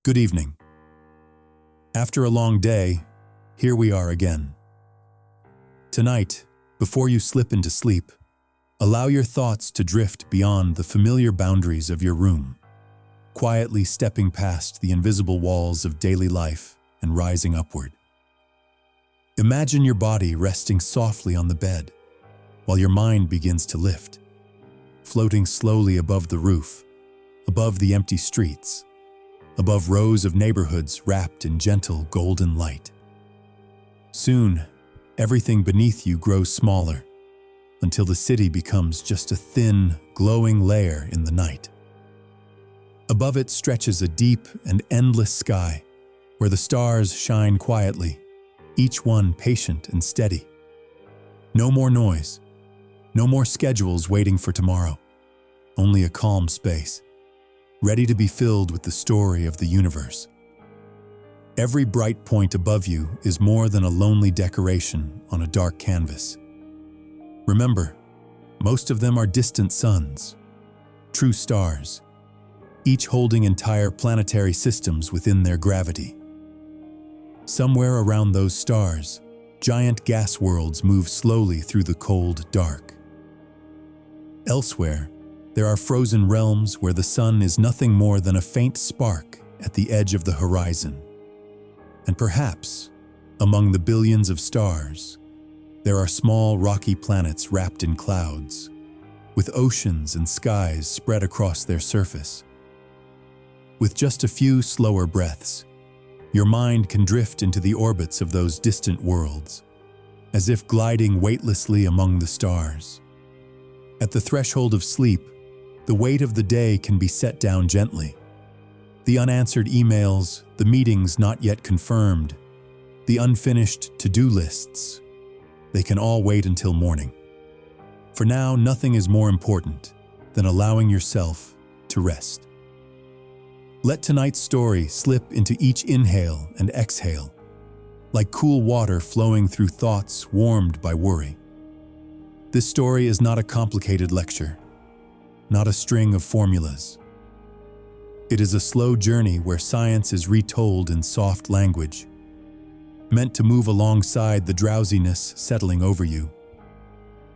Good evening. After a long day, here we are again. Tonight, before you slip into sleep, allow your thoughts to drift beyond the familiar boundaries of your room, quietly stepping past the invisible walls of daily life and rising upward. Imagine your body resting softly on the bed, while your mind begins to lift, floating slowly above the roof, above the empty streets, above rows of neighborhoods wrapped in gentle golden light. Soon, everything beneath you grows smaller, until the city becomes just a thin, glowing layer in the night. Above it stretches a deep and endless sky, where the stars shine quietly, each one patient and steady. No more noise, no more schedules waiting for tomorrow, only a calm space, ready to be filled with the story of the universe. Every bright point above you is more than a lonely decoration on a dark canvas. Remember, most of them are distant suns, true stars, each holding entire planetary systems within their gravity. Somewhere around those stars, giant gas worlds move slowly through the cold dark. Elsewhere, there are frozen realms where the sun is nothing more than a faint spark at the edge of the horizon. And perhaps, among the billions of stars, there are small rocky planets wrapped in clouds, with oceans and skies spread across their surface. With just a few slower breaths, your mind can drift into the orbits of those distant worlds, as if gliding weightlessly among the stars. At the threshold of sleep, the weight of the day can be set down gently. The unanswered emails, the meetings not yet confirmed, the unfinished to-do lists, they can all wait until morning. For now, nothing is more important than allowing yourself to rest. Let tonight's story slip into each inhale and exhale, like cool water flowing through thoughts warmed by worry. This story is not a complicated lecture, not a string of formulas. It is a slow journey where science is retold in soft language, meant to move alongside the drowsiness settling over you.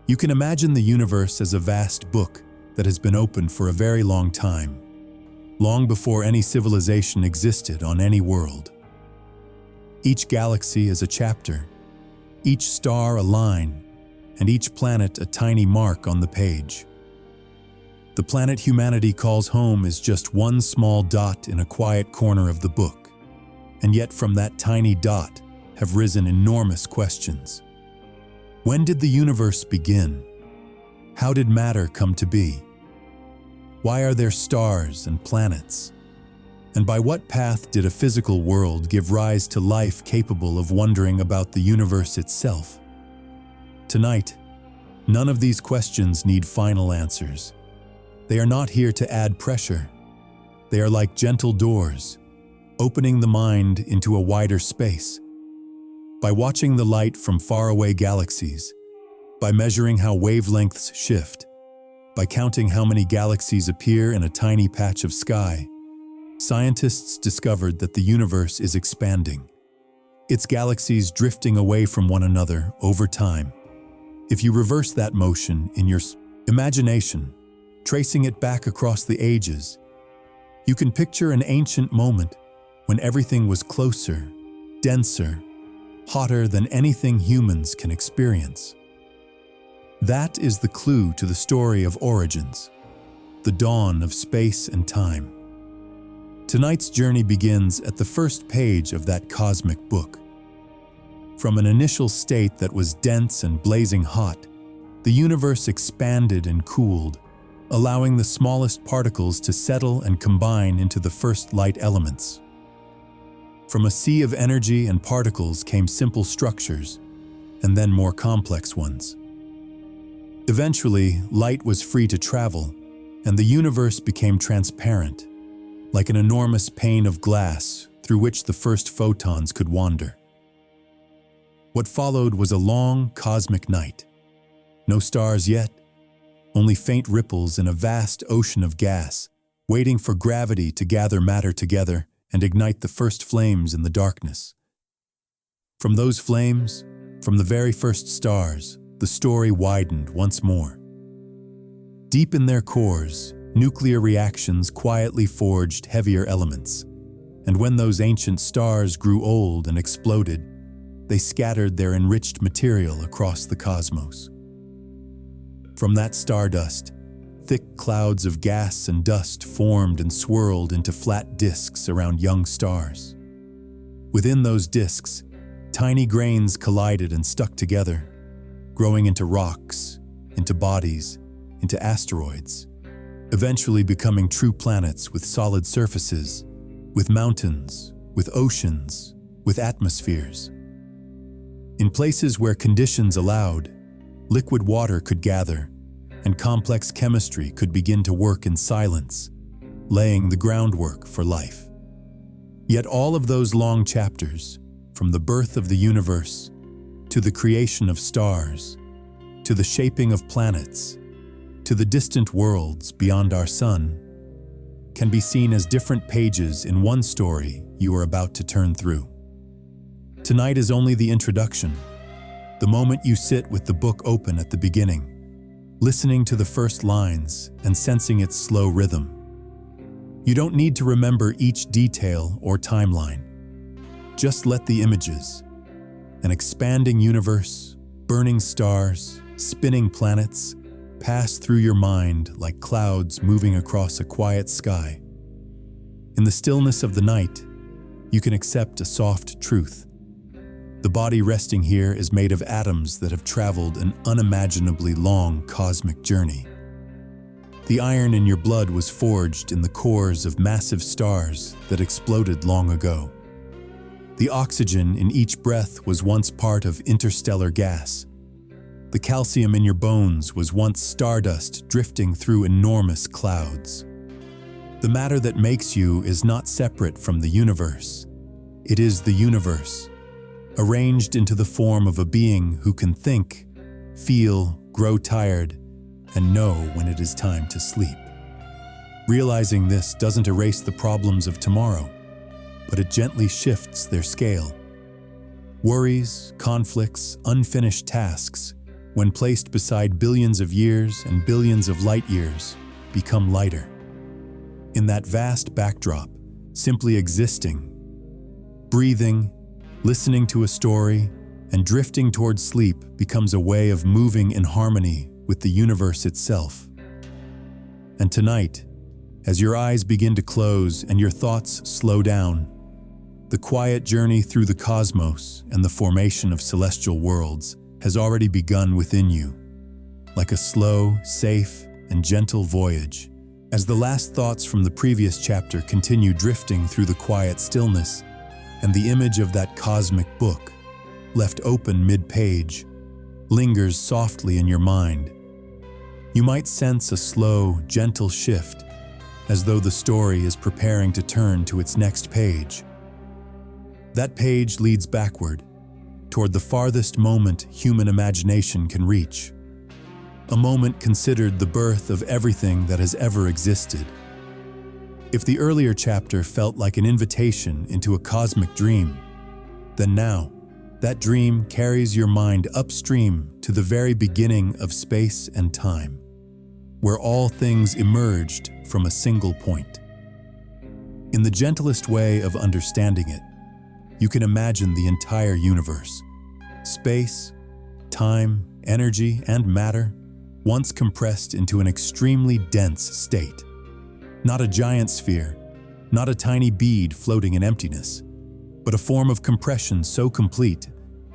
You can imagine the universe as a vast book that has been open for a very long time, long before any civilization existed on any world. Each galaxy is a chapter, each star a line, and each planet a tiny mark on the page. The planet humanity calls home is just one small dot in a quiet corner of the book, and yet from that tiny dot have risen enormous questions. When did the universe begin? How did matter come to be? Why are there stars and planets? And by what path did a physical world give rise to life capable of wondering about the universe itself? Tonight, none of these questions need final answers. They are not here to add pressure. They are like gentle doors, opening the mind into a wider space. By watching the light from faraway galaxies, by measuring how wavelengths shift, by counting how many galaxies appear in a tiny patch of sky, scientists discovered that the universe is expanding, its galaxies drifting away from one another over time. If you reverse that motion in your imagination, tracing it back across the ages, you can picture an ancient moment when everything was closer, denser, hotter than anything humans can experience. That is the clue to the story of origins, the dawn of space and time. Tonight's journey begins at the first page of that cosmic book. From an initial state that was dense and blazing hot, the universe expanded and cooled, allowing the smallest particles to settle and combine into the first light elements. From a sea of energy and particles came simple structures, and then more complex ones. Eventually, light was free to travel, and the universe became transparent, like an enormous pane of glass through which the first photons could wander. What followed was a long cosmic night. No stars yet, only faint ripples in a vast ocean of gas, waiting for gravity to gather matter together and ignite the first flames in the darkness. From those flames, from the very first stars, the story widened once more. Deep in their cores, nuclear reactions quietly forged heavier elements, and when those ancient stars grew old and exploded, they scattered their enriched material across the cosmos. From that stardust, thick clouds of gas and dust formed and swirled into flat disks around young stars. Within those disks, tiny grains collided and stuck together, growing into rocks, into bodies, into asteroids, eventually becoming true planets with solid surfaces, with mountains, with oceans, with atmospheres. In places where conditions allowed, liquid water could gather, and complex chemistry could begin to work in silence, laying the groundwork for life. Yet all of those long chapters, from the birth of the universe, to the creation of stars, to the shaping of planets, to the distant worlds beyond our sun, can be seen as different pages in one story you are about to turn through. Tonight is only the introduction, the moment you sit with the book open at the beginning, listening to the first lines and sensing its slow rhythm. You don't need to remember each detail or timeline. Just let the images, an expanding universe, burning stars, spinning planets, pass through your mind like clouds moving across a quiet sky. In the stillness of the night, you can accept a soft truth. The body resting here is made of atoms that have traveled an unimaginably long cosmic journey. The iron in your blood was forged in the cores of massive stars that exploded long ago. The oxygen in each breath was once part of interstellar gas. The calcium in your bones was once stardust drifting through enormous clouds. The matter that makes you is not separate from the universe. It is the universe, arranged into the form of a being who can think, feel, grow tired, and know when it is time to sleep. Realizing this doesn't erase the problems of tomorrow, but it gently shifts their scale. Worries, conflicts, unfinished tasks, when placed beside billions of years and billions of light years, become lighter. In that vast backdrop, simply existing, breathing, listening to a story, and drifting towards sleep becomes a way of moving in harmony with the universe itself. And tonight, as your eyes begin to close and your thoughts slow down, the quiet journey through the cosmos and the formation of celestial worlds has already begun within you, like a slow, safe, and gentle voyage. As the last thoughts from the previous chapter continue drifting through the quiet stillness, and the image of that cosmic book, left open mid-page, lingers softly in your mind, you might sense a slow, gentle shift, as though the story is preparing to turn to its next page. That page leads backward, toward the farthest moment human imagination can reach, a moment considered the birth of everything that has ever existed. If the earlier chapter felt like an invitation into a cosmic dream, then now, that dream carries your mind upstream to the very beginning of space and time, where all things emerged from a single point. In the gentlest way of understanding it, you can imagine the entire universe, space, time, energy, and matter, once compressed into an extremely dense state. Not a giant sphere, not a tiny bead floating in emptiness, but a form of compression so complete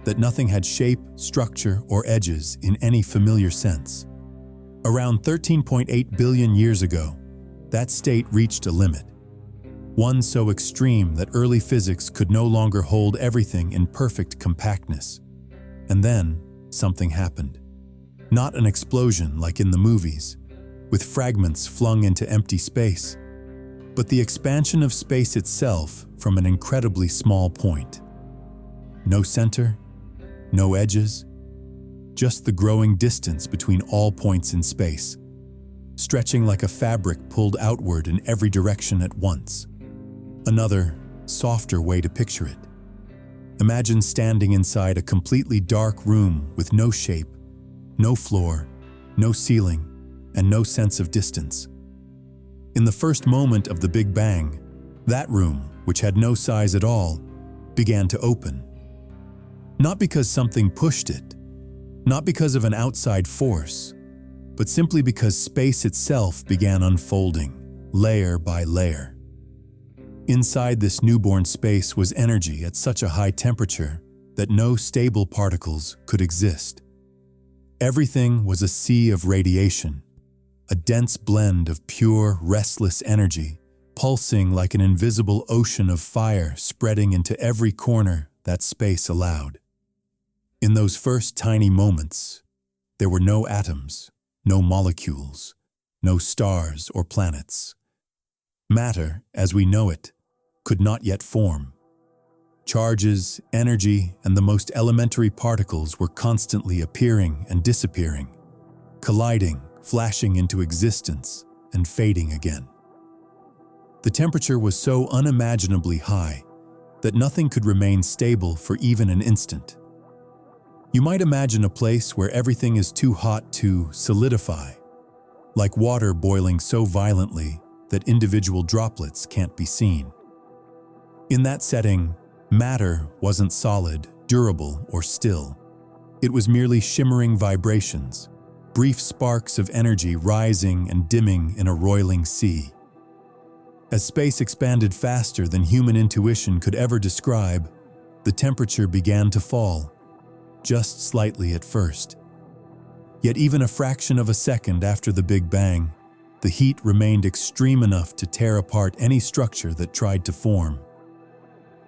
that nothing had shape, structure, or edges in any familiar sense. Around 13.8 billion years ago, that state reached a limit, one so extreme that early physics could no longer hold everything in perfect compactness. And then, something happened. Not an explosion like in the movies, with fragments flung into empty space, but the expansion of space itself from an incredibly small point. No center, no edges, just the growing distance between all points in space, stretching like a fabric pulled outward in every direction at once. Another, softer way to picture it. Imagine standing inside a completely dark room with no shape, no floor, no ceiling, and no sense of distance. In the first moment of the Big Bang, that room, which had no size at all, began to open. Not because something pushed it, not because of an outside force, but simply because space itself began unfolding, layer by layer. Inside this newborn space was energy at such a high temperature that no stable particles could exist. Everything was a sea of radiation, a dense blend of pure, restless energy, pulsing like an invisible ocean of fire spreading into every corner that space allowed. In those first tiny moments, there were no atoms, no molecules, no stars or planets. Matter, as we know it, could not yet form. Charges, energy, and the most elementary particles were constantly appearing and disappearing, colliding, flashing into existence, and fading again. The temperature was so unimaginably high that nothing could remain stable for even an instant. You might imagine a place where everything is too hot to solidify, like water boiling so violently that individual droplets can't be seen. In that setting, matter wasn't solid, durable, or still. It was merely shimmering vibrations, brief sparks of energy rising and dimming in a roiling sea. As space expanded faster than human intuition could ever describe, the temperature began to fall, just slightly at first. Yet even a fraction of a second after the Big Bang, the heat remained extreme enough to tear apart any structure that tried to form.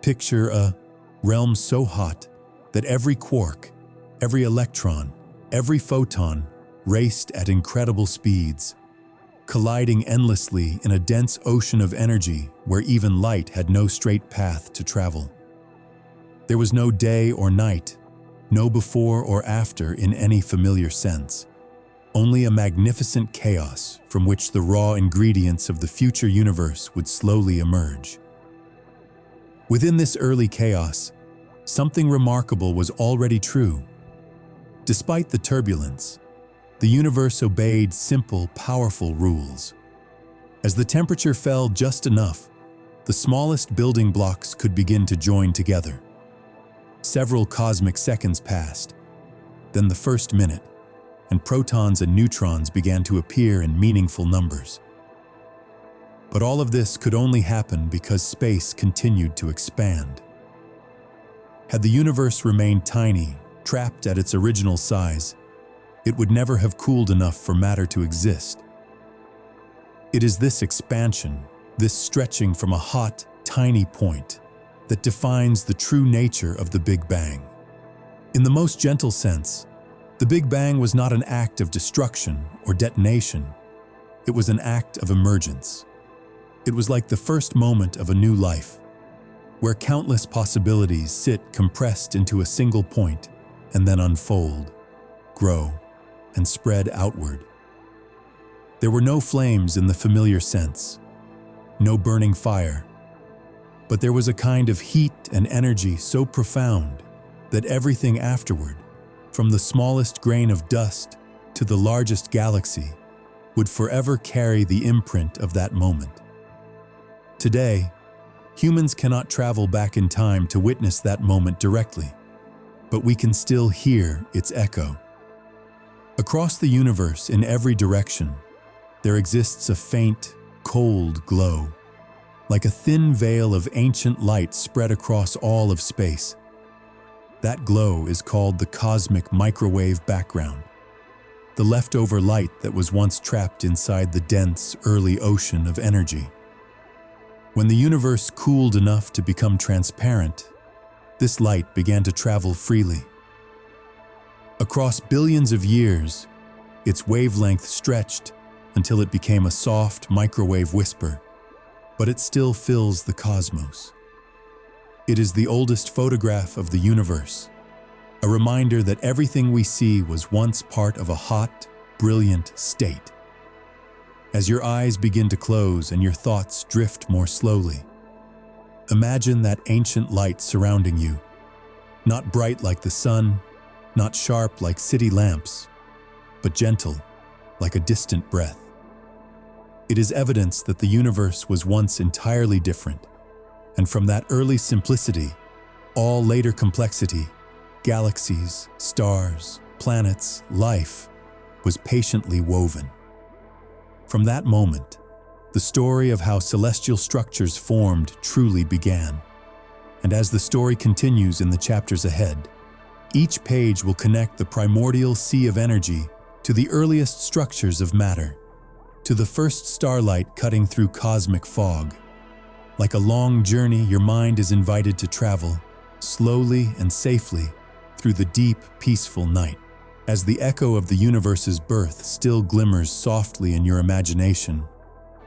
Picture a realm so hot that every quark, every electron, every photon raced at incredible speeds, colliding endlessly in a dense ocean of energy where even light had no straight path to travel. There was no day or night, no before or after in any familiar sense, only a magnificent chaos from which the raw ingredients of the future universe would slowly emerge. Within this early chaos, something remarkable was already true. Despite the turbulence, the universe obeyed simple, powerful rules. As the temperature fell just enough, the smallest building blocks could begin to join together. Several cosmic seconds passed, then the first minute, and protons and neutrons began to appear in meaningful numbers. But all of this could only happen because space continued to expand. Had the universe remained tiny, trapped at its original size, it would never have cooled enough for matter to exist. It is this expansion, this stretching from a hot, tiny point, that defines the true nature of the Big Bang. In the most gentle sense, the Big Bang was not an act of destruction or detonation. It was an act of emergence. It was like the first moment of a new life, where countless possibilities sit compressed into a single point and then unfold, grow, and spread outward. There were no flames in the familiar sense, no burning fire, but there was a kind of heat and energy so profound that everything afterward, from the smallest grain of dust to the largest galaxy, would forever carry the imprint of that moment. Today, humans cannot travel back in time to witness that moment directly, but we can still hear its echo. Across the universe, in every direction, there exists a faint, cold glow, like a thin veil of ancient light spread across all of space. That glow is called the cosmic microwave background, the leftover light that was once trapped inside the dense, early ocean of energy. When the universe cooled enough to become transparent, this light began to travel freely. Across billions of years, its wavelength stretched until it became a soft microwave whisper, but it still fills the cosmos. It is the oldest photograph of the universe, a reminder that everything we see was once part of a hot, brilliant state. As your eyes begin to close and your thoughts drift more slowly, Imagine that ancient light surrounding you. Not bright like the sun, not sharp like city lamps, but gentle like a distant breath. It is evidence that the universe was once entirely different, and from that early simplicity, all later complexity, galaxies, stars, planets, life, was patiently woven. From that moment, the story of how celestial structures formed truly began. And as the story continues in the chapters ahead, each page will connect the primordial sea of energy to the earliest structures of matter, to the first starlight cutting through cosmic fog. Like a long journey, your mind is invited to travel, slowly and safely, through the deep, peaceful night. As the echo of the universe's birth still glimmers softly in your imagination,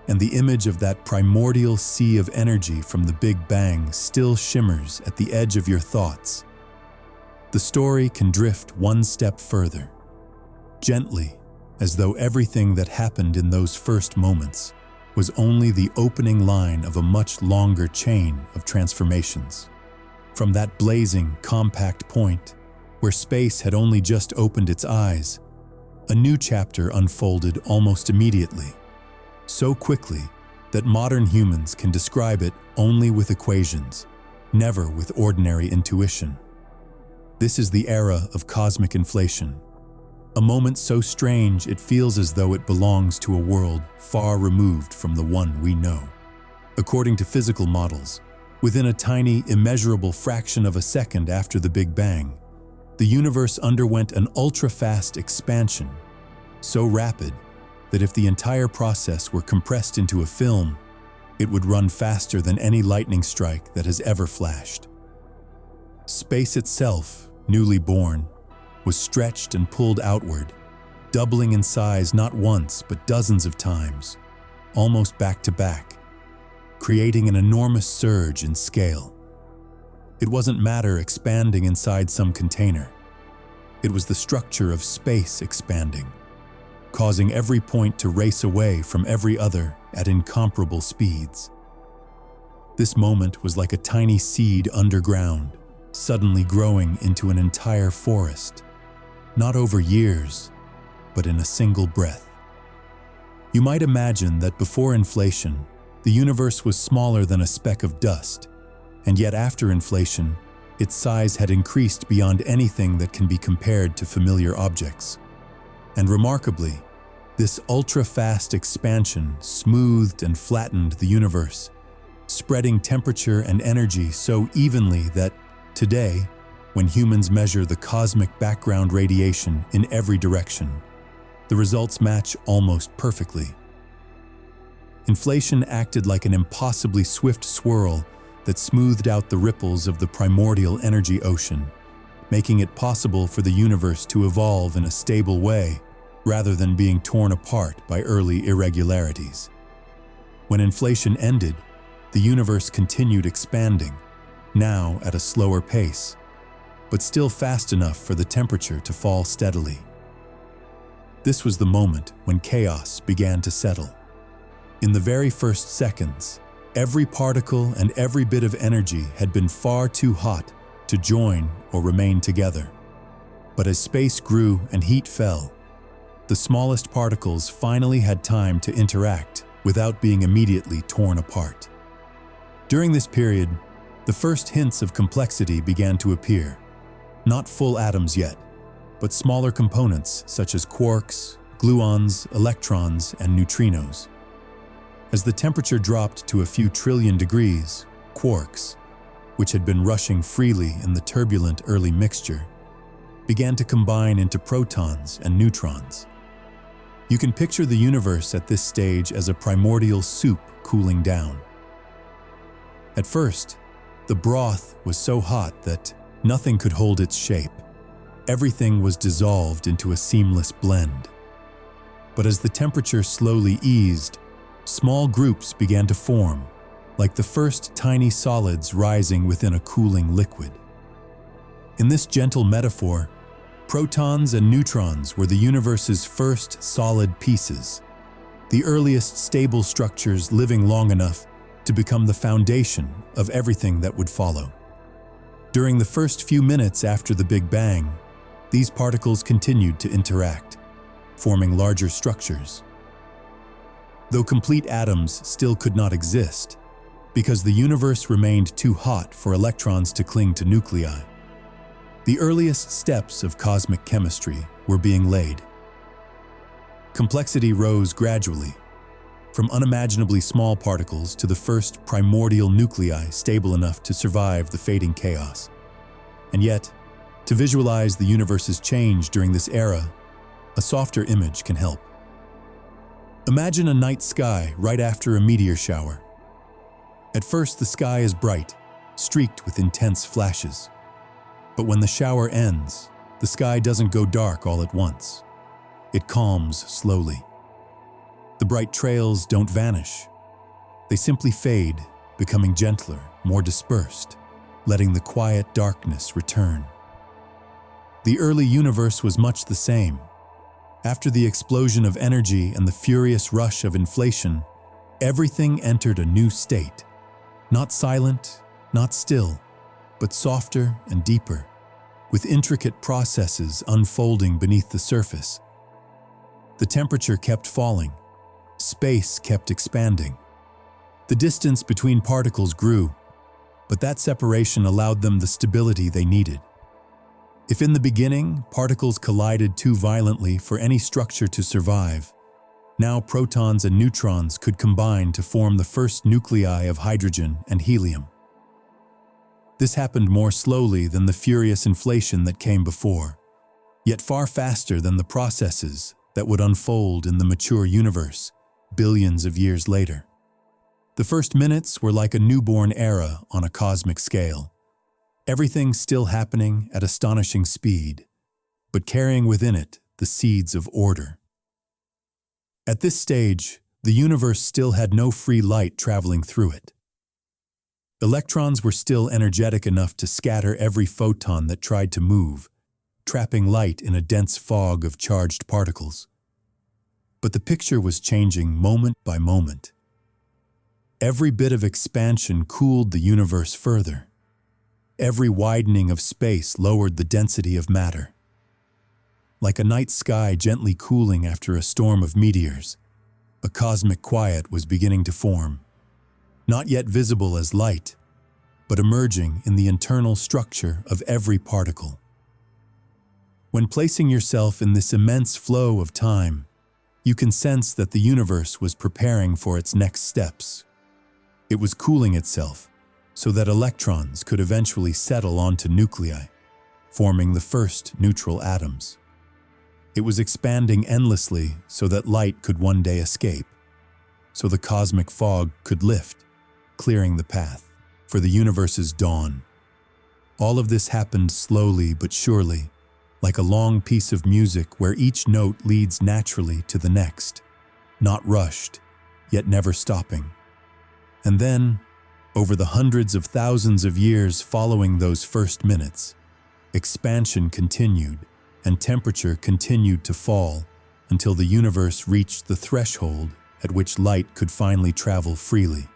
and the image of that primordial sea of energy from the Big Bang still shimmers at the edge of your thoughts, the story can drift one step further, gently, as though everything that happened in those first moments was only the opening line of a much longer chain of transformations. From that blazing, compact point, where space had only just opened its eyes, a new chapter unfolded almost immediately, so quickly that modern humans can describe it only with equations, never with ordinary intuition. This is the era of cosmic inflation, a moment so strange it feels as though it belongs to a world far removed from the one we know. According to physical models, within a tiny, immeasurable fraction of a second after the Big Bang, the universe underwent an ultra-fast expansion, so rapid that if the entire process were compressed into a film, it would run faster than any lightning strike that has ever flashed. Space itself, newly born, was stretched and pulled outward, doubling in size not once but dozens of times, almost back to back, creating an enormous surge in scale. It wasn't matter expanding inside some container. It was the structure of space expanding, causing every point to race away from every other at incomparable speeds. This moment was like a tiny seed underground, suddenly growing into an entire forest, not over years, but in a single breath. You might imagine that before inflation, the universe was smaller than a speck of dust, and yet after inflation, its size had increased beyond anything that can be compared to familiar objects. And remarkably, this ultra-fast expansion smoothed and flattened the universe, spreading temperature and energy so evenly that, today, when humans measure the cosmic background radiation in every direction, the results match almost perfectly. Inflation acted like an impossibly swift swirl that smoothed out the ripples of the primordial energy ocean, making it possible for the universe to evolve in a stable way rather than being torn apart by early irregularities. When inflation ended, the universe continued expanding, now at a slower pace, but still fast enough for the temperature to fall steadily. This was the moment when chaos began to settle. In the very first seconds, every particle and every bit of energy had been far too hot to join or remain together. But as space grew and heat fell, the smallest particles finally had time to interact without being immediately torn apart. During this period, the first hints of complexity began to appear. Not full atoms yet, but smaller components such as quarks, gluons, electrons, and neutrinos. As the temperature dropped to a few trillion degrees, quarks, which had been rushing freely in the turbulent early mixture, began to combine into protons and neutrons. You can picture the universe at this stage as a primordial soup cooling down. At first, the broth was so hot that nothing could hold its shape. Everything was dissolved into a seamless blend. But as the temperature slowly eased, small groups began to form, like the first tiny solids rising within a cooling liquid. In this gentle metaphor, protons and neutrons were the universe's first solid pieces, the earliest stable structures living long enough to become the foundation of everything that would follow. During the first few minutes after the Big Bang, these particles continued to interact, forming larger structures. Though complete atoms still could not exist, because the universe remained too hot for electrons to cling to nuclei. The earliest steps of cosmic chemistry were being laid. Complexity rose gradually, from unimaginably small particles to the first primordial nuclei stable enough to survive the fading chaos. And yet, to visualize the universe's change during this era, a softer image can help. Imagine a night sky right after a meteor shower. At first, the sky is bright, streaked with intense flashes. But when the shower ends, the sky doesn't go dark all at once. It calms slowly. The bright trails don't vanish. They simply fade, becoming gentler, more dispersed, letting the quiet darkness return. The early universe was much the same. After the explosion of energy and the furious rush of inflation, everything entered a new state. Not silent, not still, but softer and deeper, with intricate processes unfolding beneath the surface. The temperature kept falling. Space kept expanding. The distance between particles grew, but that separation allowed them the stability they needed. If in the beginning, particles collided too violently for any structure to survive, now protons and neutrons could combine to form the first nuclei of hydrogen and helium. This happened more slowly than the furious inflation that came before, yet far faster than the processes that would unfold in the mature universe billions of years later. The first minutes were like a newborn era on a cosmic scale. Everything still happening at astonishing speed, but carrying within it the seeds of order. At this stage, the universe still had no free light traveling through it. Electrons were still energetic enough to scatter every photon that tried to move, trapping light in a dense fog of charged particles. But the picture was changing moment by moment. Every bit of expansion cooled the universe further. Every widening of space lowered the density of matter. Like a night sky gently cooling after a storm of meteors, a cosmic quiet was beginning to form, not yet visible as light, but emerging in the internal structure of every particle. When placing yourself in this immense flow of time, you can sense that the universe was preparing for its next steps. It was cooling itself so that electrons could eventually settle onto nuclei, forming the first neutral atoms. It was expanding endlessly so that light could one day escape, so the cosmic fog could lift, clearing the path for the universe's dawn. All of this happened slowly but surely, like a long piece of music where each note leads naturally to the next, not rushed, yet never stopping. And then, over the hundreds of thousands of years following those first minutes, expansion continued and temperature continued to fall until the universe reached the threshold at which light could finally travel freely.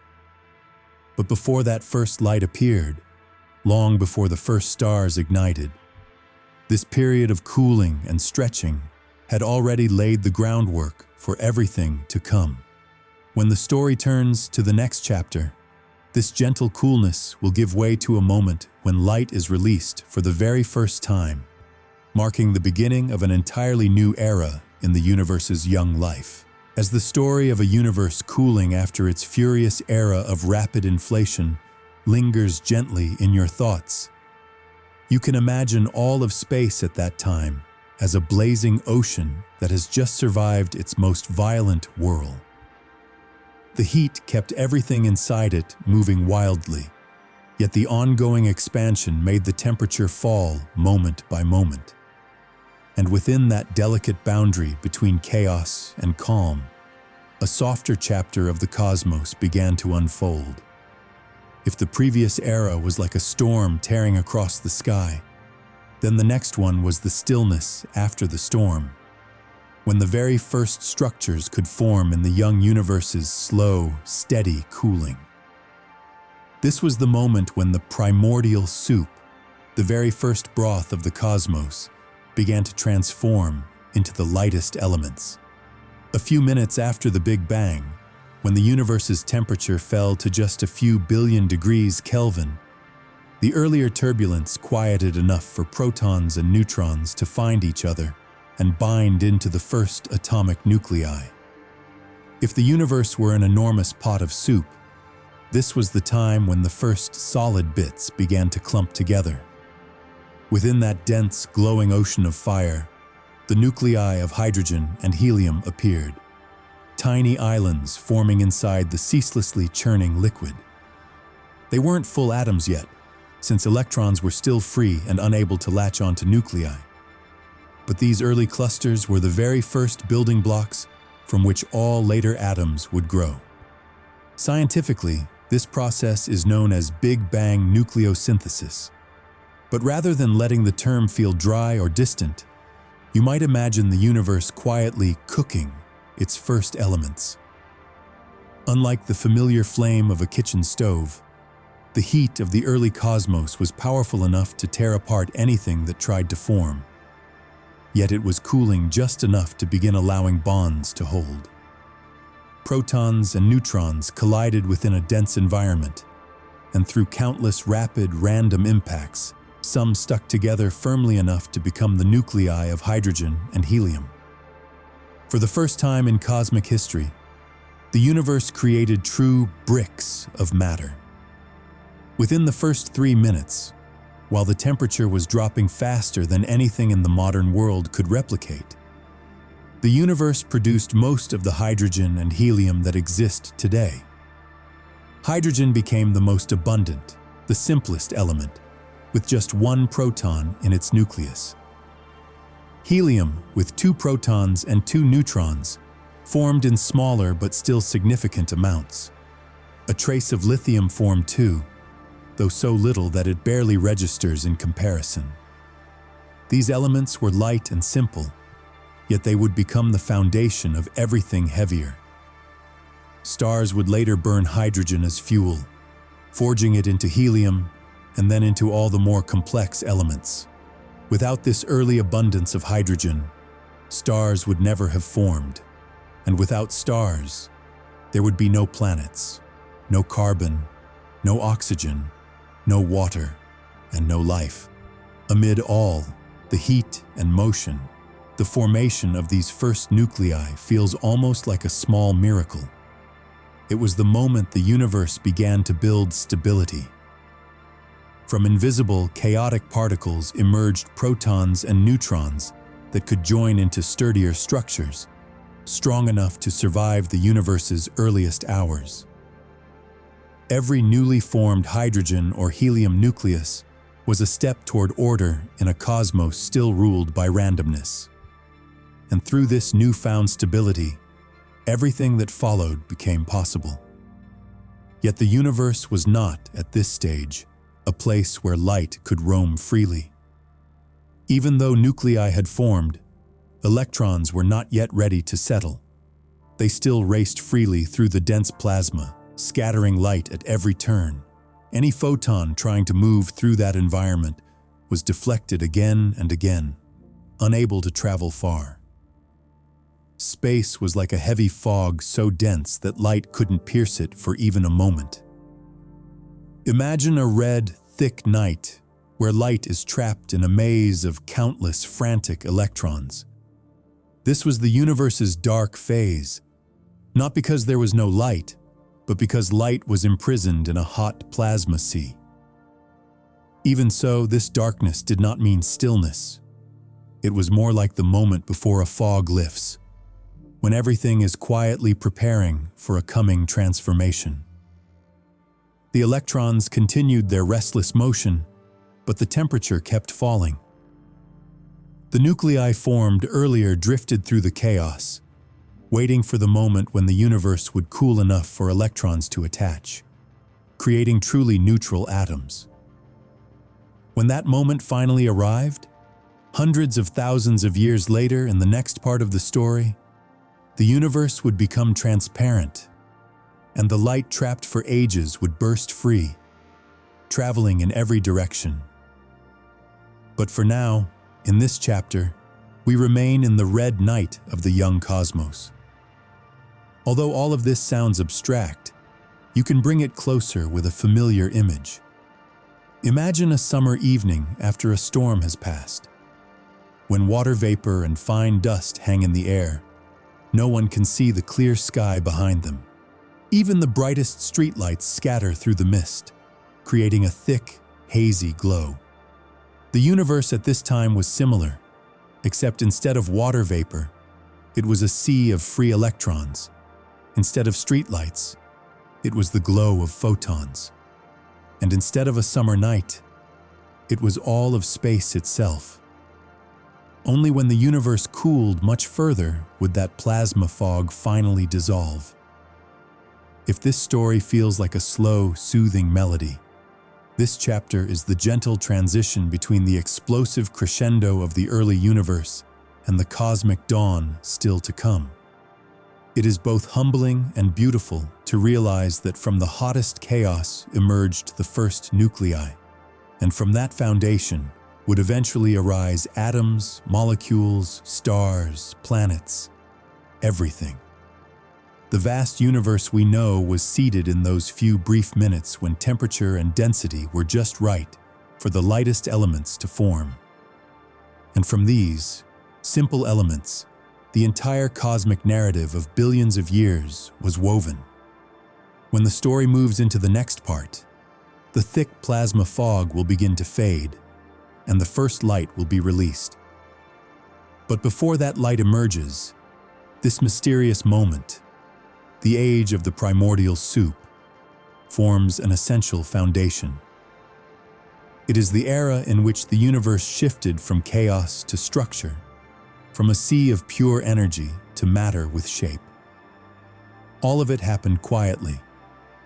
But before that first light appeared, long before the first stars ignited, this period of cooling and stretching had already laid the groundwork for everything to come. When the story turns to the next chapter, this gentle coolness will give way to a moment when light is released for the very first time, marking the beginning of an entirely new era in the universe's young life. As the story of a universe cooling after its furious era of rapid inflation lingers gently in your thoughts, you can imagine all of space at that time as a blazing ocean that has just survived its most violent whirl. The heat kept everything inside it moving wildly, yet the ongoing expansion made the temperature fall moment by moment. And within that delicate boundary between chaos and calm, a softer chapter of the cosmos began to unfold. If the previous era was like a storm tearing across the sky, then the next one was the stillness after the storm, when the very first structures could form in the young universe's slow, steady cooling. This was the moment when the primordial soup, the very first broth of the cosmos, began to transform into the lightest elements. A few minutes after the Big Bang, when the universe's temperature fell to just a few billion degrees Kelvin, the earlier turbulence quieted enough for protons and neutrons to find each other and bind into the first atomic nuclei. If the universe were an enormous pot of soup, this was the time when the first solid bits began to clump together. Within that dense, glowing ocean of fire, the nuclei of hydrogen and helium appeared, tiny islands forming inside the ceaselessly churning liquid. They weren't full atoms yet, since electrons were still free and unable to latch onto nuclei. But these early clusters were the very first building blocks from which all later atoms would grow. Scientifically, this process is known as Big Bang nucleosynthesis. But rather than letting the term feel dry or distant, you might imagine the universe quietly cooking its first elements. Unlike the familiar flame of a kitchen stove, the heat of the early cosmos was powerful enough to tear apart anything that tried to form. Yet it was cooling just enough to begin allowing bonds to hold. Protons and neutrons collided within a dense environment, and through countless rapid, random impacts, some stuck together firmly enough to become the nuclei of hydrogen and helium. For the first time in cosmic history, the universe created true bricks of matter. Within the first 3 minutes, while the temperature was dropping faster than anything in the modern world could replicate, the universe produced most of the hydrogen and helium that exist today. Hydrogen became the most abundant, the simplest element, with just one proton in its nucleus. Helium, with 2 protons and 2 neutrons, formed in smaller but still significant amounts. A trace of lithium formed too, though so little that it barely registers in comparison. These elements were light and simple, yet they would become the foundation of everything heavier. Stars would later burn hydrogen as fuel, forging it into helium and then into all the more complex elements. Without this early abundance of hydrogen, stars would never have formed, and without stars, there would be no planets, no carbon, no oxygen, no water, and no life. Amid all the heat and motion, the formation of these first nuclei feels almost like a small miracle. It was the moment the universe began to build stability. From invisible, chaotic particles emerged protons and neutrons that could join into sturdier structures, strong enough to survive the universe's earliest hours. Every newly formed hydrogen or helium nucleus was a step toward order in a cosmos still ruled by randomness. And through this newfound stability, everything that followed became possible. Yet the universe was not, at this stage, a place where light could roam freely. Even though nuclei had formed, electrons were not yet ready to settle. They still raced freely through the dense plasma, scattering light at every turn. Any photon trying to move through that environment was deflected again and again, unable to travel far. Space was like a heavy fog so dense that light couldn't pierce it for even a moment. Imagine a red, thick night where light is trapped in a maze of countless frantic electrons. This was the universe's dark phase, not because there was no light, but because light was imprisoned in a hot plasma sea. Even so, this darkness did not mean stillness. It was more like the moment before a fog lifts, when everything is quietly preparing for a coming transformation. The electrons continued their restless motion, but the temperature kept falling. The nuclei formed earlier drifted through the chaos, waiting for the moment when the universe would cool enough for electrons to attach, creating truly neutral atoms. When that moment finally arrived, hundreds of thousands of years later in the next part of the story, the universe would become transparent, and the light trapped for ages would burst free, traveling in every direction. But for now, in this chapter, we remain in the red night of the young cosmos. Although all of this sounds abstract, you can bring it closer with a familiar image. Imagine a summer evening after a storm has passed. When water vapor and fine dust hang in the air, no one can see the clear sky behind them. Even the brightest streetlights scatter through the mist, creating a thick, hazy glow. The universe at this time was similar, except instead of water vapor, it was a sea of free electrons. Instead of streetlights, it was the glow of photons. And instead of a summer night, it was all of space itself. Only when the universe cooled much further would that plasma fog finally dissolve. If this story feels like a slow, soothing melody, this chapter is the gentle transition between the explosive crescendo of the early universe and the cosmic dawn still to come. It is both humbling and beautiful to realize that from the hottest chaos emerged the first nuclei, and from that foundation would eventually arise atoms, molecules, stars, planets, everything. The vast universe we know was seeded in those few brief minutes when temperature and density were just right for the lightest elements to form. And from these simple elements, the entire cosmic narrative of billions of years was woven. When the story moves into the next part, the thick plasma fog will begin to fade, and the first light will be released. But before that light emerges, this mysterious moment, the age of the primordial soup, forms an essential foundation. It is the era in which the universe shifted from chaos to structure, from a sea of pure energy to matter with shape. All of it happened quietly,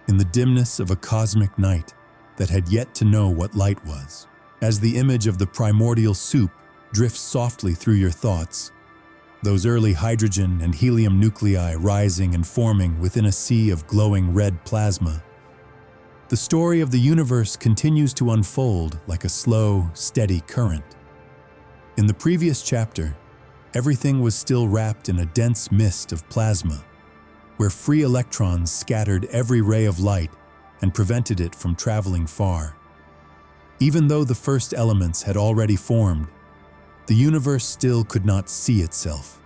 in the dimness of a cosmic night that had yet to know what light was. As the image of the primordial soup drifts softly through your thoughts, those early hydrogen and helium nuclei rising and forming within a sea of glowing red plasma, the story of the universe continues to unfold like a slow, steady current. In the previous chapter, everything was still wrapped in a dense mist of plasma, where free electrons scattered every ray of light and prevented it from traveling far. Even though the first elements had already formed, the universe still could not see itself.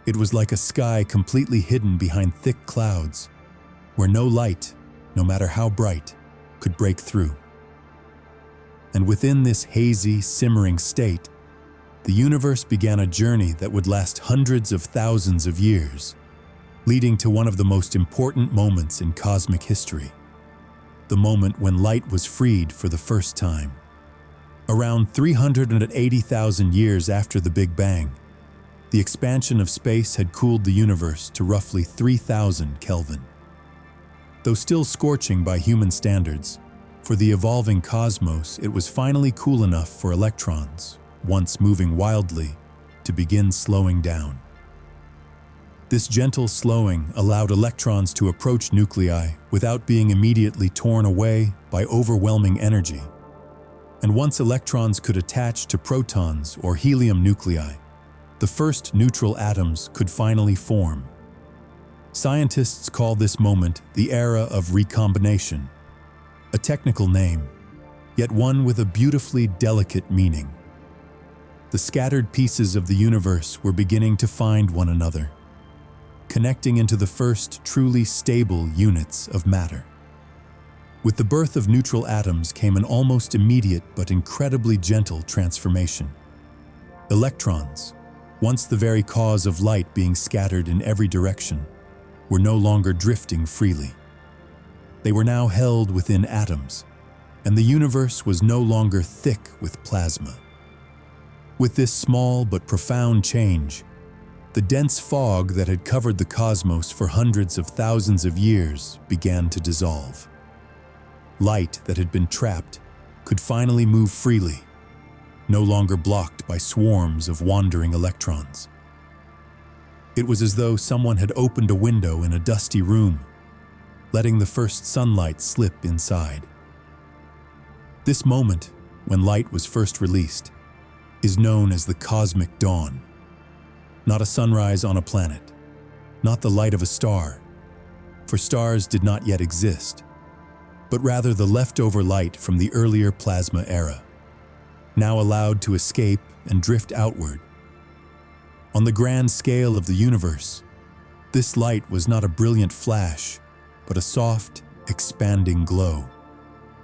It was like a sky completely hidden behind thick clouds, where no light, no matter how bright, could break through. And within this hazy, simmering state, the universe began a journey that would last hundreds of thousands of years, leading to one of the most important moments in cosmic history, the moment when light was freed for the first time. Around 380,000 years after the Big Bang, the expansion of space had cooled the universe to roughly 3,000 Kelvin. Though still scorching by human standards, for the evolving cosmos, it was finally cool enough for electrons, once moving wildly, to begin slowing down. This gentle slowing allowed electrons to approach nuclei without being immediately torn away by overwhelming energy. And once electrons could attach to protons or helium nuclei, the first neutral atoms could finally form. Scientists call this moment the era of recombination, a technical name, yet one with a beautifully delicate meaning. The scattered pieces of the universe were beginning to find one another, connecting into the first truly stable units of matter. With the birth of neutral atoms came an almost immediate but incredibly gentle transformation. Electrons, once the very cause of light being scattered in every direction, were no longer drifting freely. They were now held within atoms, and the universe was no longer thick with plasma. With this small but profound change, the dense fog that had covered the cosmos for hundreds of thousands of years began to dissolve. Light that had been trapped could finally move freely, no longer blocked by swarms of wandering electrons. It was as though someone had opened a window in a dusty room, letting the first sunlight slip inside. This moment, when light was first released, is known as the cosmic dawn. Not a sunrise on a planet, not the light of a star, for stars did not yet exist, but rather the leftover light from the earlier plasma era, now allowed to escape and drift outward. On the grand scale of the universe, this light was not a brilliant flash, but a soft, expanding glow,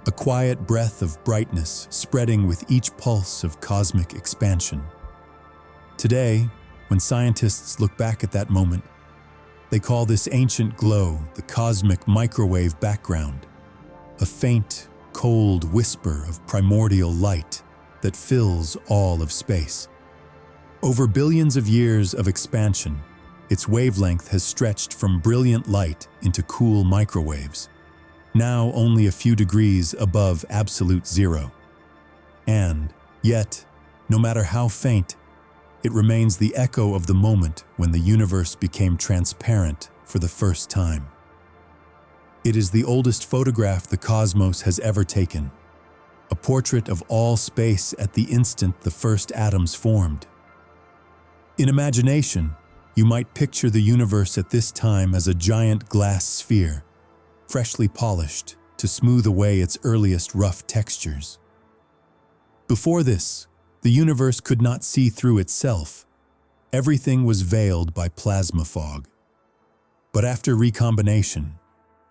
a quiet breath of brightness spreading with each pulse of cosmic expansion. Today, when scientists look back at that moment, they call this ancient glow the cosmic microwave background, a faint, cold whisper of primordial light that fills all of space. Over billions of years of expansion, its wavelength has stretched from brilliant light into cool microwaves, now only a few degrees above absolute zero. And, yet, no matter how faint, it remains the echo of the moment when the universe became transparent for the first time. It is the oldest photograph the cosmos has ever taken, a portrait of all space at the instant the first atoms formed. In imagination, you might picture the universe at this time as a giant glass sphere, freshly polished to smooth away its earliest rough textures. Before this, the universe could not see through itself. Everything was veiled by plasma fog. But after recombination,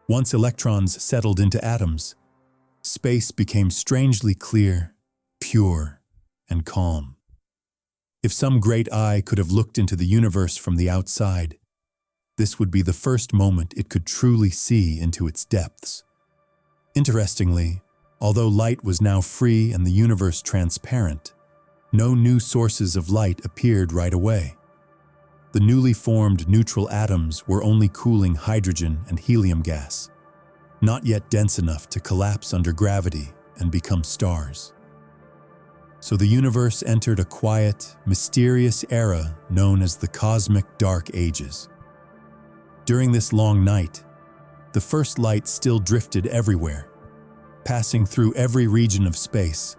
once electrons settled into atoms, space became strangely clear, pure, and calm. If some great eye could have looked into the universe from the outside, this would be the first moment it could truly see into its depths. Interestingly, although light was now free and the universe transparent, no new sources of light appeared right away. The newly formed neutral atoms were only cooling hydrogen and helium gas, not yet dense enough to collapse under gravity and become stars. So the universe entered a quiet, mysterious era known as the Cosmic Dark Ages. During this long night, the first light still drifted everywhere, passing through every region of space,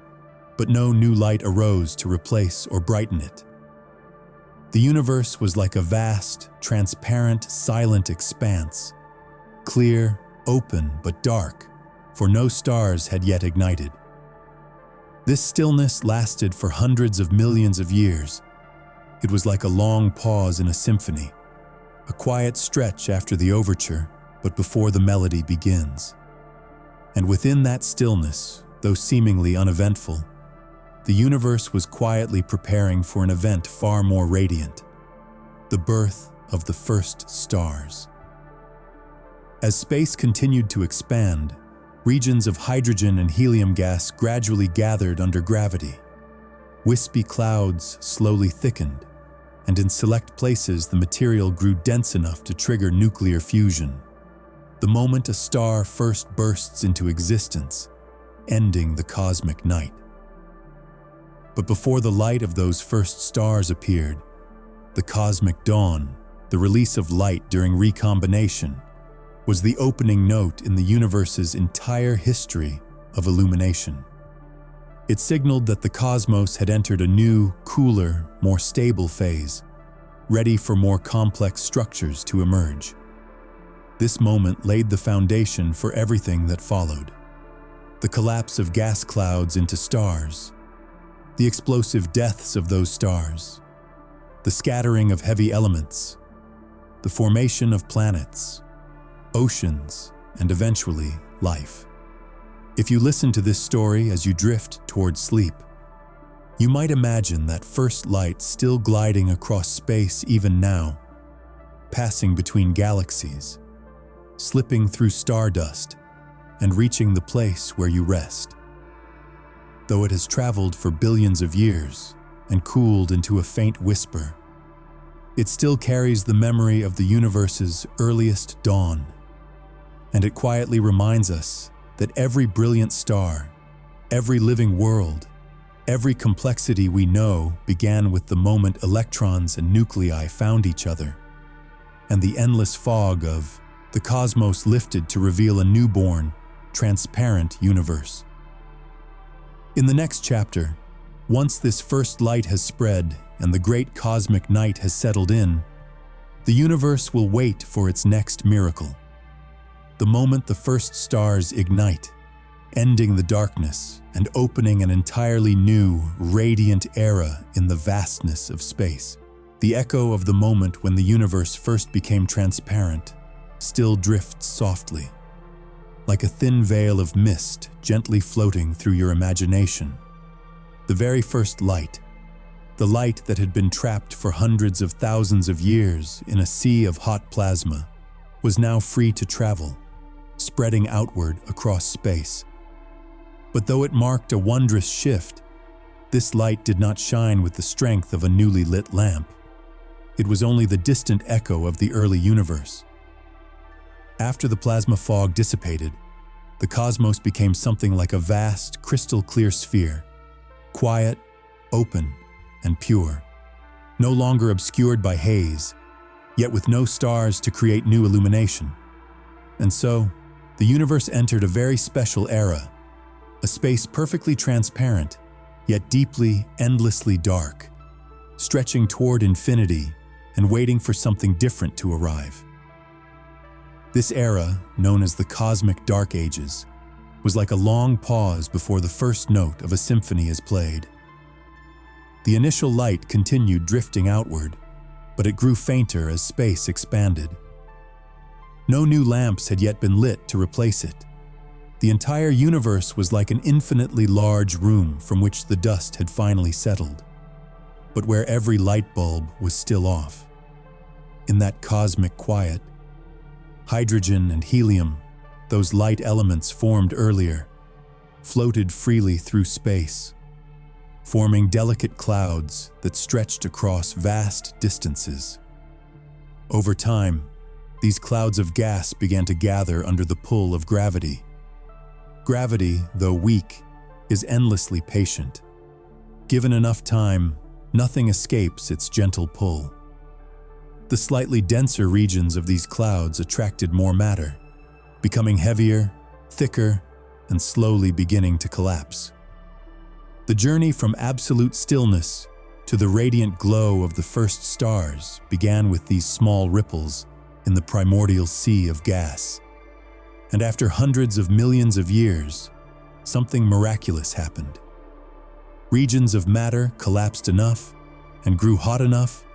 but no new light arose to replace or brighten it. The universe was like a vast, transparent, silent expanse, clear, open, but dark, for no stars had yet ignited. This stillness lasted for hundreds of millions of years. It was like a long pause in a symphony, a quiet stretch after the overture, but before the melody begins. And within that stillness, though seemingly uneventful, the universe was quietly preparing for an event far more radiant, the birth of the first stars. As space continued to expand, regions of hydrogen and helium gas gradually gathered under gravity. Wispy clouds slowly thickened, and in select places the material grew dense enough to trigger nuclear fusion. The moment a star first bursts into existence, ending the cosmic night. But before the light of those first stars appeared, the cosmic dawn, the release of light during recombination, was the opening note in the universe's entire history of illumination. It signaled that the cosmos had entered a new, cooler, more stable phase, ready for more complex structures to emerge. This moment laid the foundation for everything that followed. The collapse of gas clouds into stars, the explosive deaths of those stars, the scattering of heavy elements, the formation of planets, oceans, and eventually life. If you listen to this story as you drift toward sleep, you might imagine that first light still gliding across space even now, passing between galaxies, slipping through stardust, and reaching the place where you rest. Though it has traveled for billions of years and cooled into a faint whisper, it still carries the memory of the universe's earliest dawn, and it quietly reminds us that every brilliant star, every living world, every complexity we know began with the moment electrons and nuclei found each other, and the endless fog of the cosmos lifted to reveal a newborn, transparent universe. In the next chapter, once this first light has spread and the great cosmic night has settled in, the universe will wait for its next miracle. The moment the first stars ignite, ending the darkness and opening an entirely new, radiant era in the vastness of space. The echo of the moment when the universe first became transparent still drifts softly, like a thin veil of mist gently floating through your imagination. The very first light, the light that had been trapped for hundreds of thousands of years in a sea of hot plasma, was now free to travel, spreading outward across space. But though it marked a wondrous shift, this light did not shine with the strength of a newly lit lamp. It was only the distant echo of the early universe. After the plasma fog dissipated, the cosmos became something like a vast, crystal-clear sphere, quiet, open, and pure, no longer obscured by haze, yet with no stars to create new illumination. And so, the universe entered a very special era, a space perfectly transparent, yet deeply, endlessly dark, stretching toward infinity and waiting for something different to arrive. This era, known as the Cosmic Dark Ages, was like a long pause before the first note of a symphony is played. The initial light continued drifting outward, but it grew fainter as space expanded. No new lamps had yet been lit to replace it. The entire universe was like an infinitely large room from which the dust had finally settled, but where every light bulb was still off. In that cosmic quiet, hydrogen and helium, those light elements formed earlier, floated freely through space, forming delicate clouds that stretched across vast distances. Over time, these clouds of gas began to gather under the pull of gravity. Gravity, though weak, is endlessly patient. Given enough time, nothing escapes its gentle pull. The slightly denser regions of these clouds attracted more matter, becoming heavier, thicker, and slowly beginning to collapse. The journey from absolute stillness to the radiant glow of the first stars began with these small ripples in the primordial sea of gas. And after hundreds of millions of years, something miraculous happened. Regions of matter collapsed enough and grew hot enough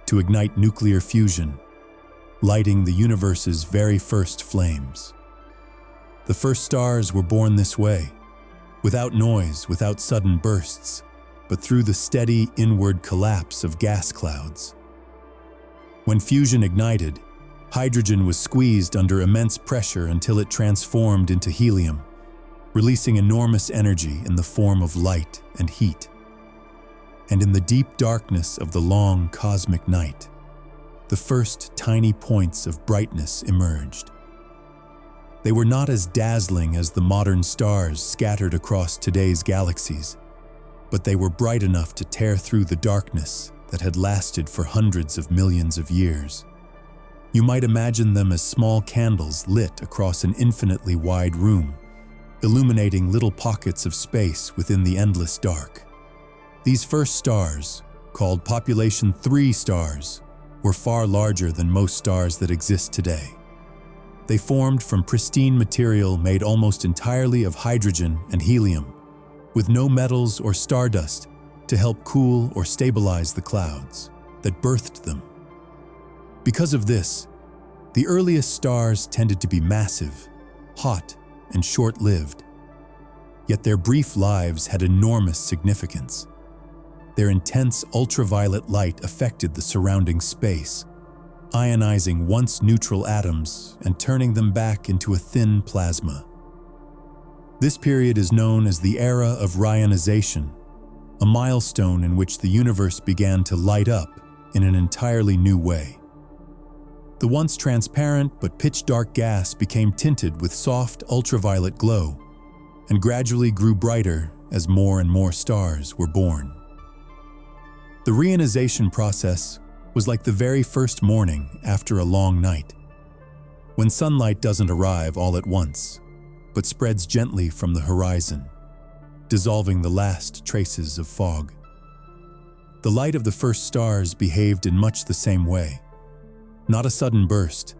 to ignite nuclear fusion, lighting the universe's very first flames. The first stars were born this way, without noise, without sudden bursts, but through the steady inward collapse of gas clouds. When fusion ignited, hydrogen was squeezed under immense pressure until it transformed into helium, releasing enormous energy in the form of light and heat. And in the deep darkness of the long cosmic night, the first tiny points of brightness emerged. They were not as dazzling as the modern stars scattered across today's galaxies, but they were bright enough to tear through the darkness that had lasted for hundreds of millions of years. You might imagine them as small candles lit across an infinitely wide room, illuminating little pockets of space within the endless dark. These first stars, called Population 3 stars, were far larger than most stars that exist today. They formed from pristine material made almost entirely of hydrogen and helium, with no metals or stardust to help cool or stabilize the clouds that birthed them. Because of this, the earliest stars tended to be massive, hot, and short-lived. Yet their brief lives had enormous significance. Their intense ultraviolet light affected the surrounding space, ionizing once neutral atoms and turning them back into a thin plasma. This period is known as the era of rionization, a milestone in which the universe began to light up in an entirely new way. The once transparent but pitch-dark gas became tinted with soft ultraviolet glow and gradually grew brighter as more and more stars were born. The reionization process was like the very first morning after a long night, when sunlight doesn't arrive all at once, but spreads gently from the horizon. dissolving the last traces of fog. The light of the first stars behaved in much the same way. Not a sudden burst,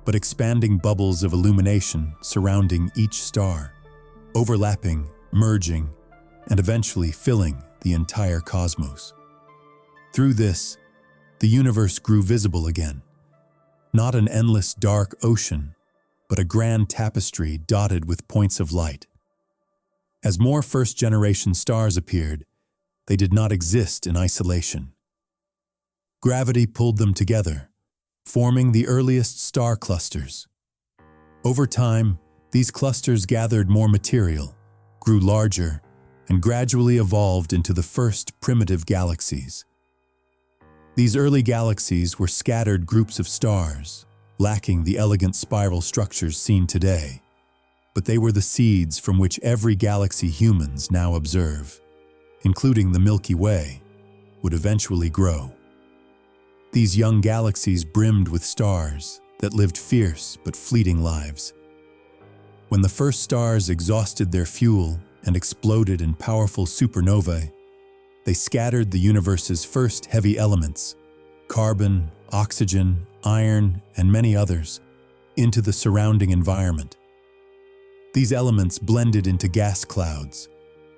but expanding bubbles of illumination surrounding each star, overlapping, merging, and eventually filling the entire cosmos. Through this, the universe grew visible again. Not an endless dark ocean, but a grand tapestry dotted with points of light. As more first-generation stars appeared, they did not exist in isolation. Gravity pulled them together, forming the earliest star clusters. Over time, these clusters gathered more material, grew larger, and gradually evolved into the first primitive galaxies. These early galaxies were scattered groups of stars, lacking the elegant spiral structures seen today, but they were the seeds from which every galaxy humans now observe, including the Milky Way, would eventually grow. These young galaxies brimmed with stars that lived fierce but fleeting lives. When the first stars exhausted their fuel and exploded in powerful supernovae, they scattered the universe's first heavy elements, carbon, oxygen, iron, and many others, into the surrounding environment. These elements blended into gas clouds,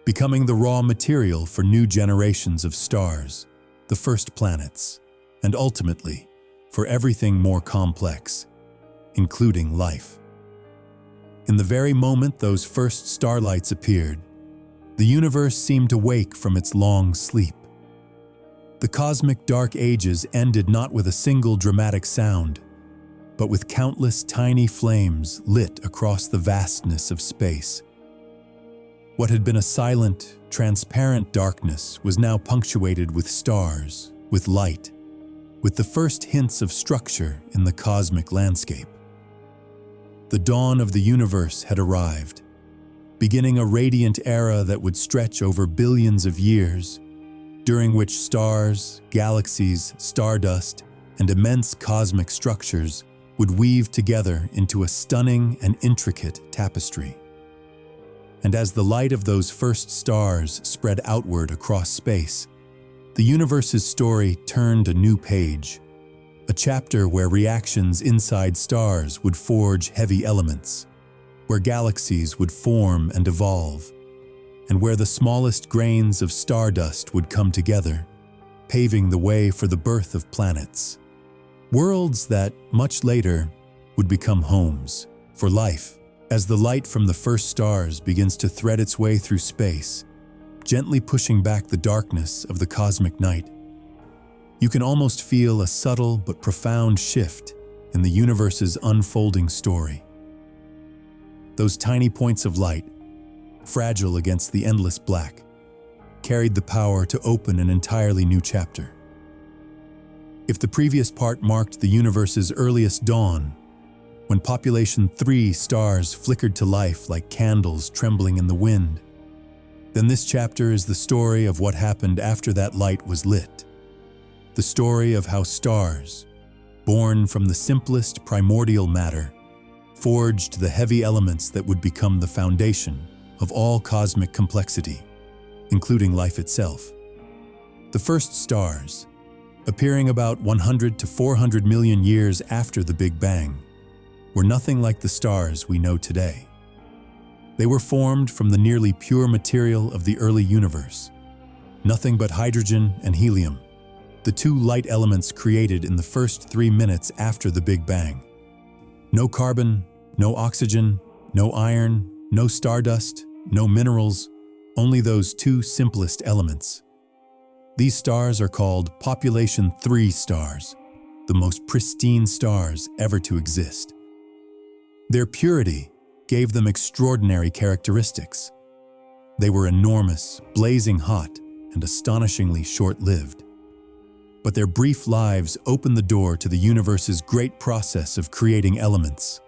becoming the raw material for new generations of stars, the first planets, and ultimately, for everything more complex, including life. In the very moment those first starlights appeared, the universe seemed to wake from its long sleep. The cosmic dark ages ended not with a single dramatic sound, but with countless tiny flames lit across the vastness of space. What had been a silent, transparent darkness was now punctuated with stars, with light, with the first hints of structure in the cosmic landscape. The dawn of the universe had arrived, beginning a radiant era that would stretch over billions of years, during which stars, galaxies, stardust, and immense cosmic structures would weave together into a stunning and intricate tapestry. And as the light of those first stars spread outward across space, the universe's story turned a new page, a chapter where reactions inside stars would forge heavy elements, where galaxies would form and evolve, and where the smallest grains of stardust would come together, paving the way for the birth of planets. Worlds that, much later, would become homes for life. As the light from the first stars begins to thread its way through space, gently pushing back the darkness of the cosmic night, you can almost feel a subtle but profound shift in the universe's unfolding story. Those tiny points of light, fragile against the endless black, carried the power to open an entirely new chapter. If the previous part marked the universe's earliest dawn, when population 3 stars flickered to life like candles trembling in the wind, then this chapter is the story of what happened after that light was lit. The story of how stars, born from the simplest primordial matter, forged the heavy elements that would become the foundation of all cosmic complexity, including life itself. The first stars, appearing about 100 to 400 million years after the Big Bang, were nothing like the stars we know today. They were formed from the nearly pure material of the early universe, nothing but hydrogen and helium, the two light elements created in the first 3 minutes after the Big Bang. No carbon, no oxygen, no iron, no stardust, no minerals, only those two simplest elements. These stars are called population 3 stars, the most pristine stars ever to exist. Their purity gave them extraordinary characteristics. They were enormous, blazing hot, and astonishingly short-lived. But their brief lives opened the door to the universe's great process of creating elements.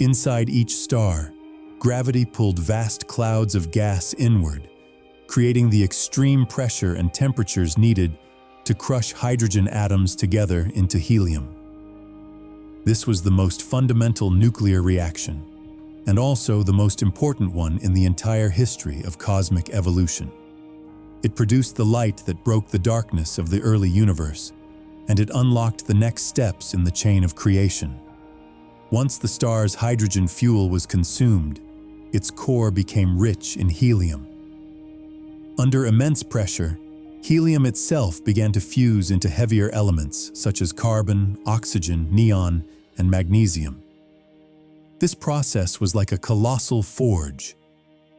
Inside each star, gravity pulled vast clouds of gas inward, creating the extreme pressure and temperatures needed to crush hydrogen atoms together into helium. This was the most fundamental nuclear reaction, and also the most important one in the entire history of cosmic evolution. It produced the light that broke the darkness of the early universe, and it unlocked the next steps in the chain of creation. Once the star's hydrogen fuel was consumed, its core became rich in helium. Under immense pressure, helium itself began to fuse into heavier elements such as carbon, oxygen, neon, and magnesium. This process was like a colossal forge,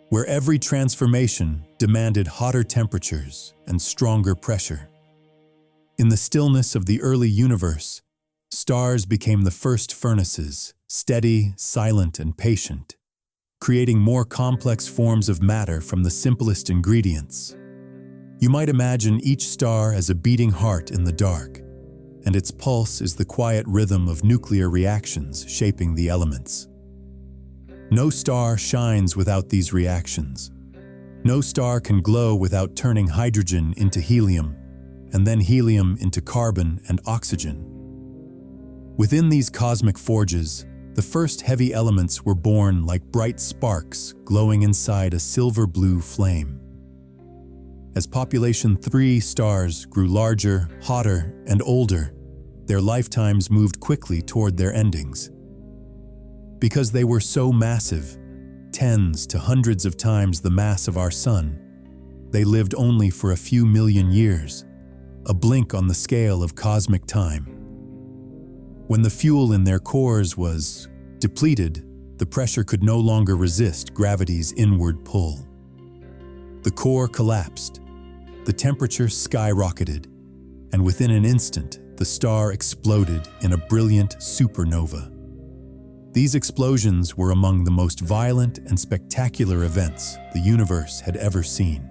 where every transformation demanded hotter temperatures and stronger pressure. In the stillness of the early universe, stars became the first furnaces, steady, silent, and patient, creating more complex forms of matter from the simplest ingredients. You might imagine each star as a beating heart in the dark, and its pulse is the quiet rhythm of nuclear reactions shaping the elements. No star shines without these reactions. No star can glow without turning hydrogen into helium, and then helium into carbon and oxygen. Within these cosmic forges, the first heavy elements were born like bright sparks glowing inside a silver-blue flame. As population 3 stars grew larger, hotter, and older, their lifetimes moved quickly toward their endings. Because they were so massive, tens to hundreds of times the mass of our Sun, they lived only for a few million years, a blink on the scale of cosmic time. When the fuel in their cores was depleted, the pressure could no longer resist gravity's inward pull. The core collapsed, the temperature skyrocketed, and within an instant, the star exploded in a brilliant supernova. These explosions were among the most violent and spectacular events the universe had ever seen.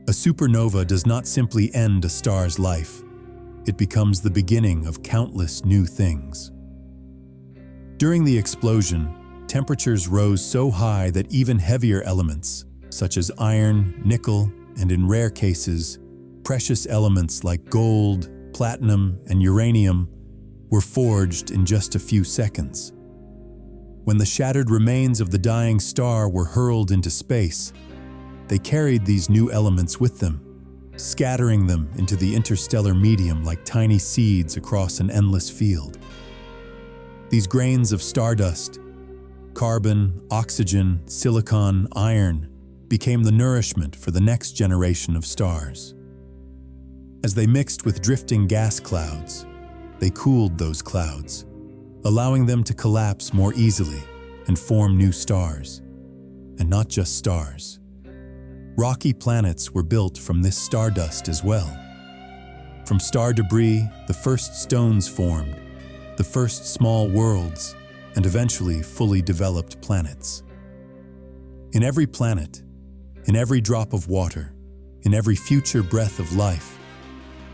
A supernova does not simply end a star's life. It becomes the beginning of countless new things. During the explosion, temperatures rose so high that even heavier elements, such as iron, nickel, and in rare cases, precious elements like gold, platinum, and uranium, were forged in just a few seconds. When the shattered remains of the dying star were hurled into space, they carried these new elements with them, scattering them into the interstellar medium like tiny seeds across an endless field. These grains of stardust, carbon, oxygen, silicon, iron, became the nourishment for the next generation of stars. As they mixed with drifting gas clouds, they cooled those clouds, allowing them to collapse more easily and form new stars. And not just stars. Rocky planets were built from this stardust as well. From star debris, the first stones formed, the first small worlds, and eventually fully developed planets. In every planet, in every drop of water, in every future breath of life,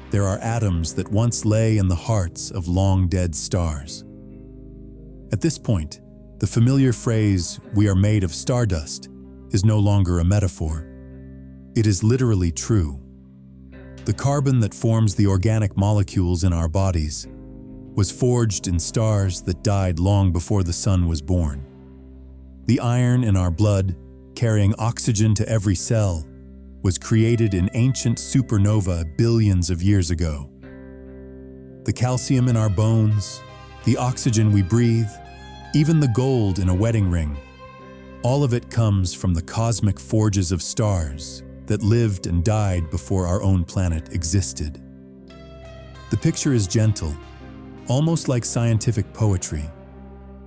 there are atoms that once lay in the hearts of long-dead stars. At this point, the familiar phrase, "we are made of stardust," is no longer a metaphor. It is literally true. The carbon that forms the organic molecules in our bodies was forged in stars that died long before the sun was born. The iron in our blood, carrying oxygen to every cell, was created in ancient supernova billions of years ago. The calcium in our bones, the oxygen we breathe, even the gold in a wedding ring, all of it comes from the cosmic forges of stars that lived and died before our own planet existed. The picture is gentle, almost like scientific poetry.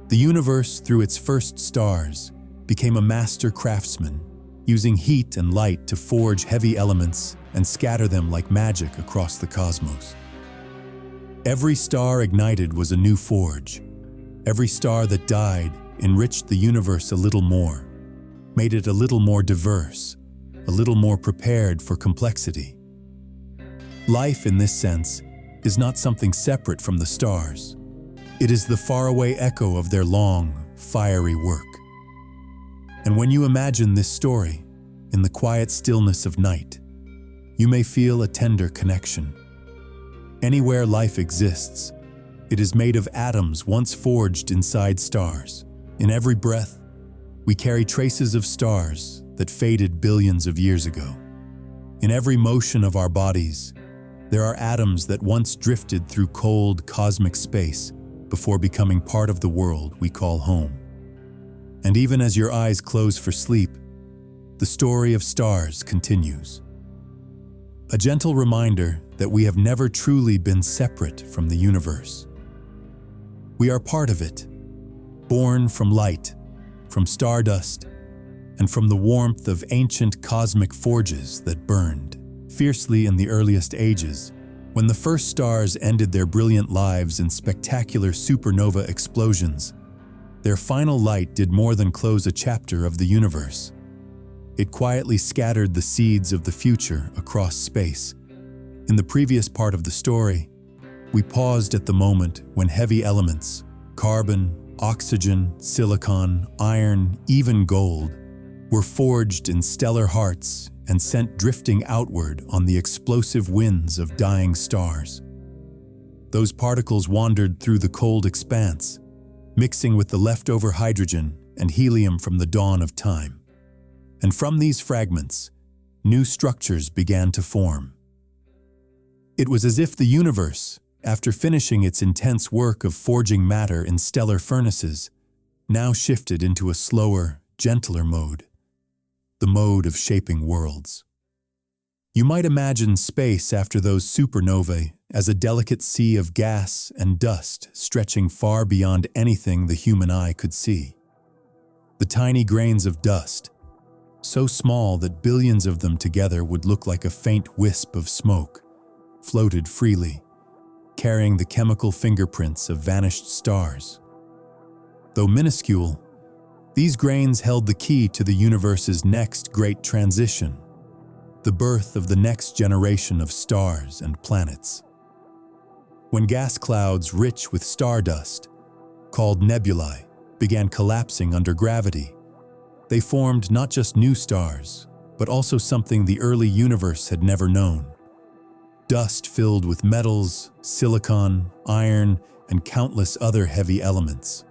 The universe, through its first stars, became a master craftsman, using heat and light to forge heavy elements and scatter them like magic across the cosmos. Every star ignited was a new forge. Every star that died enriched the universe a little more, made it a little more diverse, a little more prepared for complexity. Life, in this sense, is not something separate from the stars. It is the faraway echo of their long, fiery work. And when you imagine this story, in the quiet stillness of night, you may feel a tender connection. Anywhere life exists, it is made of atoms once forged inside stars, In every breath, we carry traces of stars that faded billions of years ago. In every motion of our bodies, there are atoms that once drifted through cold cosmic space before becoming part of the world we call home. And even as your eyes close for sleep, the story of stars continues. A gentle reminder that we have never truly been separate from the universe. We are part of it, born from light, from stardust, and from the warmth of ancient cosmic forges that burned fiercely in the earliest ages. When the first stars ended their brilliant lives in spectacular supernova explosions, their final light did more than close a chapter of the universe. It quietly scattered the seeds of the future across space. In the previous part of the story, we paused at the moment when heavy elements, carbon, oxygen, silicon, iron, even gold, were forged in stellar hearts and sent drifting outward on the explosive winds of dying stars. Those particles wandered through the cold expanse, mixing with the leftover hydrogen and helium from the dawn of time. And from these fragments, new structures began to form. It was as if the universe, after finishing its intense work of forging matter in stellar furnaces, now shifted into a slower, gentler mode, the mode of shaping worlds. You might imagine space after those supernovae as a delicate sea of gas and dust stretching far beyond anything the human eye could see. The tiny grains of dust, so small that billions of them together would look like a faint wisp of smoke, floated freely, carrying the chemical fingerprints of vanished stars. Though minuscule, these grains held the key to the universe's next great transition, the birth of the next generation of stars and planets. When gas clouds rich with stardust, called nebulae, began collapsing under gravity, they formed not just new stars, but also something the early universe had never known. Dust filled with metals, silicon, iron, and countless other heavy elements.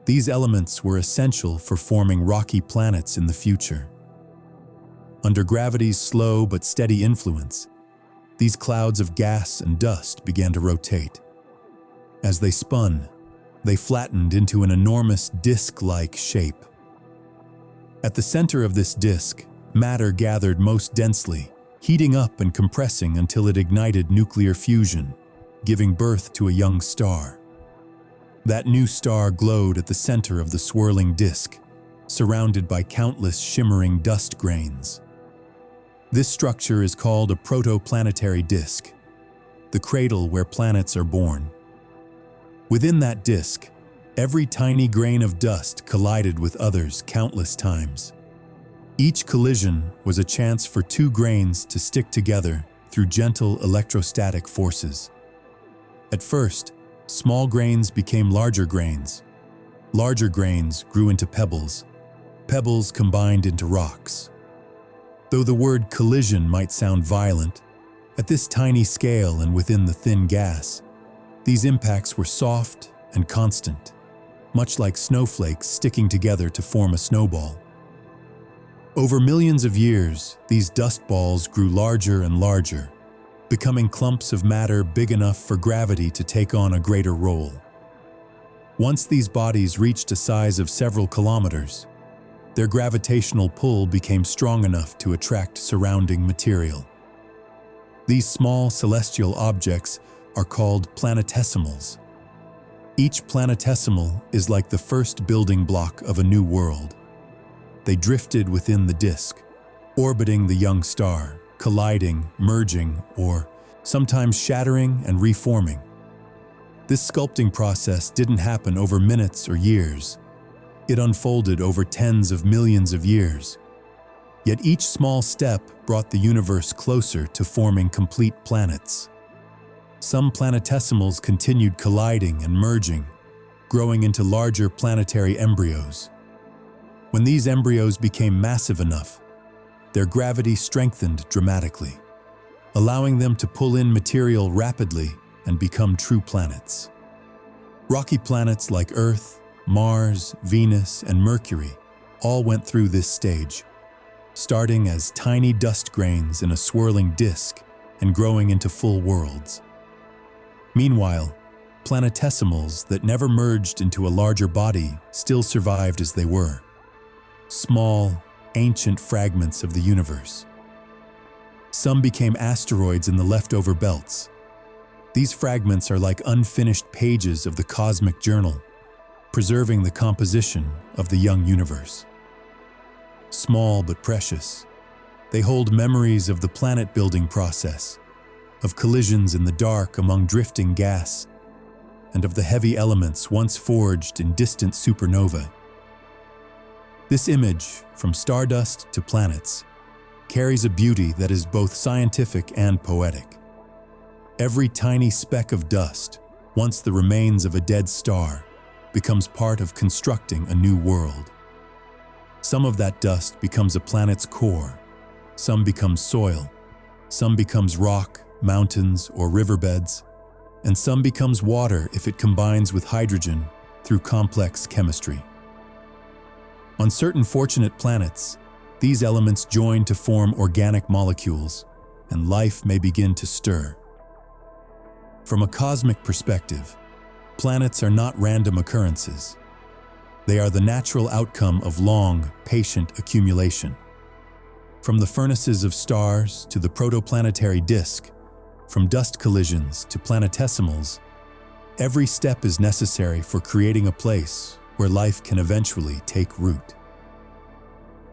These elements were essential for forming rocky planets in the future. Under gravity's slow but steady influence, these clouds of gas and dust began to rotate. As they spun, they flattened into an enormous disc-like shape. At the center of this disk, matter gathered most densely, heating up and compressing until it ignited nuclear fusion, giving birth to a young star. That new star glowed at the center of the swirling disk, surrounded by countless shimmering dust grains. This structure is called a protoplanetary disk, the cradle where planets are born. Within that disk, every tiny grain of dust collided with others countless times. Each collision was a chance for two grains to stick together through gentle electrostatic forces. At first, small grains became larger grains. Larger grains grew into pebbles. Pebbles combined into rocks. Though the word collision might sound violent, at this tiny scale and within the thin gas, these impacts were soft and constant, much like snowflakes sticking together to form a snowball. Over millions of years, these dust balls grew larger and larger, becoming clumps of matter big enough for gravity to take on a greater role. Once these bodies reached a size of several kilometers, their gravitational pull became strong enough to attract surrounding material. These small celestial objects are called planetesimals. Each planetesimal is like the first building block of a new world. They drifted within the disk, orbiting the young star, colliding, merging, or sometimes shattering and reforming. This sculpting process didn't happen over minutes or years. It unfolded over tens of millions of years. Yet each small step brought the universe closer to forming complete planets. Some planetesimals continued colliding and merging, growing into larger planetary embryos. When these embryos became massive enough, their gravity strengthened dramatically, allowing them to pull in material rapidly and become true planets. Rocky planets like Earth, Mars, Venus, and Mercury all went through this stage, starting as tiny dust grains in a swirling disk and growing into full worlds. Meanwhile, planetesimals that never merged into a larger body still survived as they were, small, ancient fragments of the universe. Some became asteroids in the leftover belts. These fragments are like unfinished pages of the cosmic journal, preserving the composition of the young universe. Small but precious, they hold memories of the planet-building process, of collisions in the dark among drifting gas, and of the heavy elements once forged in distant supernovae. This image, from stardust to planets, carries a beauty that is both scientific and poetic. Every tiny speck of dust, once the remains of a dead star, becomes part of constructing a new world. Some of that dust becomes a planet's core, some becomes soil, some becomes rock, mountains, or riverbeds, and some becomes water if it combines with hydrogen through complex chemistry. On certain fortunate planets, these elements join to form organic molecules, and life may begin to stir. From a cosmic perspective, planets are not random occurrences. They are the natural outcome of long, patient accumulation. From the furnaces of stars to the protoplanetary disk, from dust collisions to planetesimals, every step is necessary for creating a place where life can eventually take root.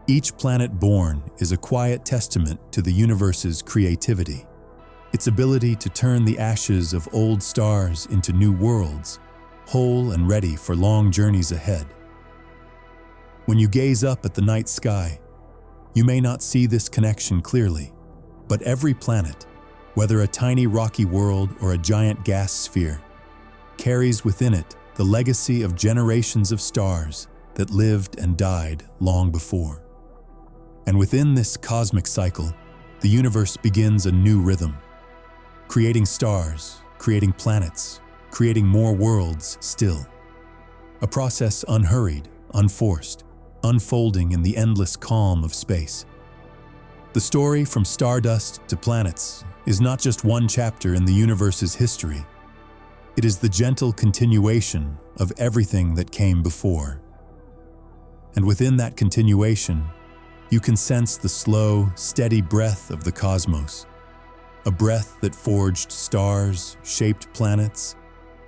Each planet born is a quiet testament to the universe's creativity, its ability to turn the ashes of old stars into new worlds, whole and ready for long journeys ahead. When you gaze up at the night sky, you may not see this connection clearly, but every planet, whether a tiny rocky world or a giant gas sphere, carries within it the legacy of generations of stars that lived and died long before. And within this cosmic cycle, the universe begins a new rhythm, creating stars, creating planets, creating more worlds still. A process unhurried, unforced, unfolding in the endless calm of space. The story from stardust to planets is not just one chapter in the universe's history. It is the gentle continuation of everything that came before. And within that continuation, you can sense the slow, steady breath of the cosmos, a breath that forged stars, shaped planets,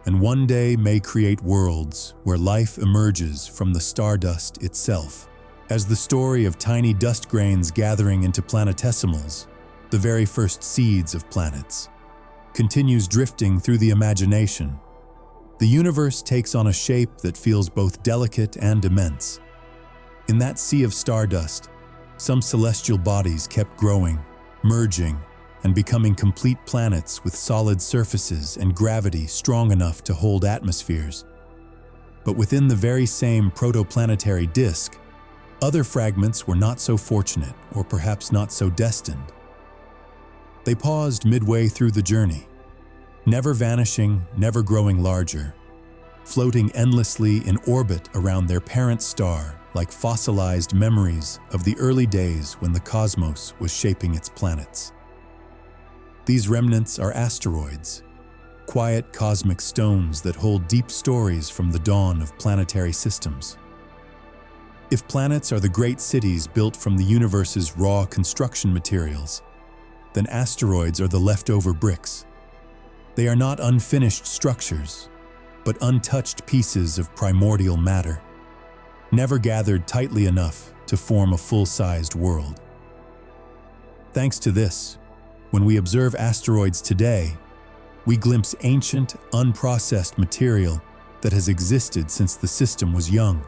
and one day may create worlds where life emerges from the stardust itself. As the story of tiny dust grains gathering into planetesimals, the very first seeds of planets, continues drifting through the imagination, the universe takes on a shape that feels both delicate and immense. In that sea of stardust, some celestial bodies kept growing, merging, and becoming complete planets with solid surfaces and gravity strong enough to hold atmospheres. But within the very same protoplanetary disk, other fragments were not so fortunate, or perhaps not so destined. They paused midway through the journey, never vanishing, never growing larger, floating endlessly in orbit around their parent star like fossilized memories of the early days when the cosmos was shaping its planets. These remnants are asteroids, quiet cosmic stones that hold deep stories from the dawn of planetary systems. If planets are the great cities built from the universe's raw construction materials, then asteroids are the leftover bricks. They are not unfinished structures, but untouched pieces of primordial matter, never gathered tightly enough to form a full-sized world. Thanks to this, when we observe asteroids today, we glimpse ancient, unprocessed material that has existed since the system was young.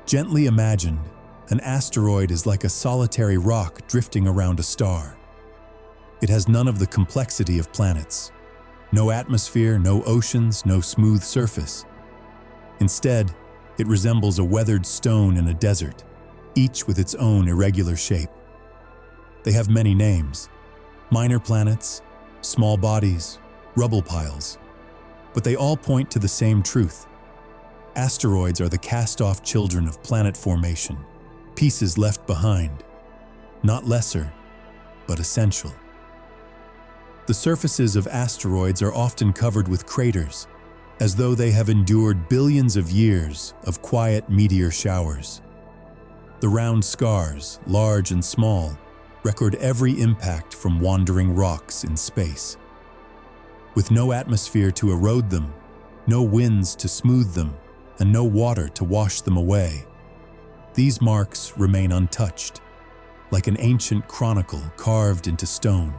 Gently imagined, an asteroid is like a solitary rock drifting around a star. It has none of the complexity of planets. No atmosphere, no oceans, no smooth surface. Instead, it resembles a weathered stone in a desert, each with its own irregular shape. They have many names: minor planets, small bodies, rubble piles, but they all point to the same truth. Asteroids are the cast-off children of planet formation, pieces left behind, not lesser, but essential. The surfaces of asteroids are often covered with craters, as though they have endured billions of years of quiet meteor showers. The round scars, large and small, record every impact from wandering rocks in space. With no atmosphere to erode them, no winds to smooth them, and no water to wash them away, these marks remain untouched, like an ancient chronicle carved into stone.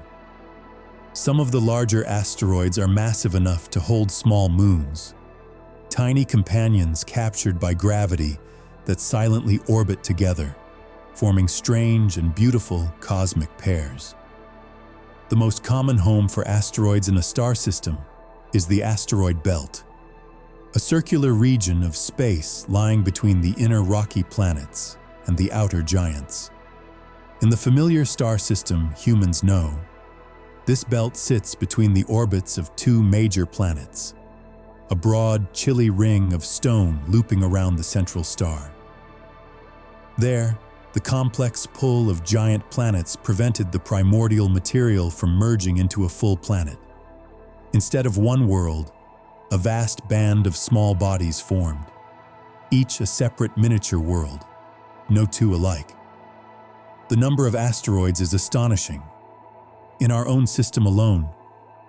Some of the larger asteroids are massive enough to hold small moons, tiny companions captured by gravity that silently orbit together, forming strange and beautiful cosmic pairs. The most common home for asteroids in a star system is the asteroid belt, a circular region of space lying between the inner rocky planets and the outer giants. In the familiar star system humans know, this belt sits between the orbits of two major planets, a broad, chilly ring of stone looping around the central star. There, the complex pull of giant planets prevented the primordial material from merging into a full planet. Instead of one world, a vast band of small bodies formed, each a separate miniature world, no two alike. The number of asteroids is astonishing. In our own system alone,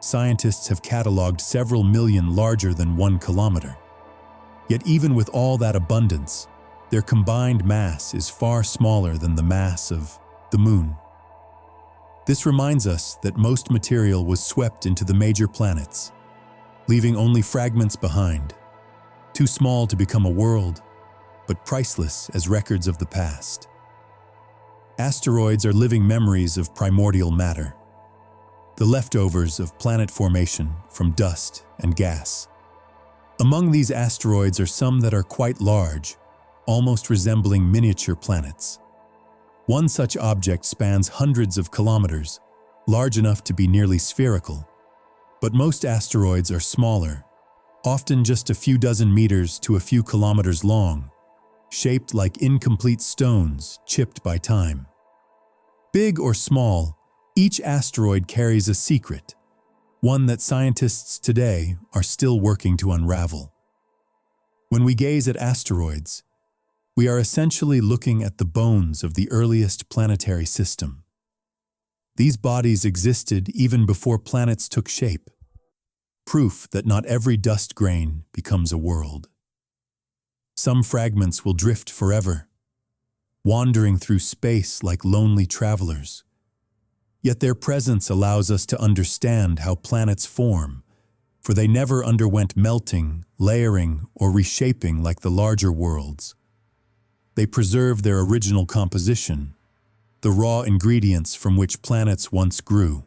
scientists have cataloged several million larger than 1 kilometer. Yet even with all that abundance, their combined mass is far smaller than the mass of the Moon. This reminds us that most material was swept into the major planets, leaving only fragments behind, too small to become a world, but priceless as records of the past. Asteroids are living memories of primordial matter, the leftovers of planet formation from dust and gas. Among these asteroids are some that are quite large, almost resembling miniature planets. One such object spans hundreds of kilometers, large enough to be nearly spherical. But most asteroids are smaller, often just a few dozen meters to a few kilometers long, shaped like incomplete stones chipped by time. Big or small, each asteroid carries a secret, one that scientists today are still working to unravel. When we gaze at asteroids, we are essentially looking at the bones of the earliest planetary system. These bodies existed even before planets took shape, proof that not every dust grain becomes a world. Some fragments will drift forever, wandering through space like lonely travelers. Yet their presence allows us to understand how planets form, for they never underwent melting, layering, or reshaping like the larger worlds. They preserve their original composition, the raw ingredients from which planets once grew.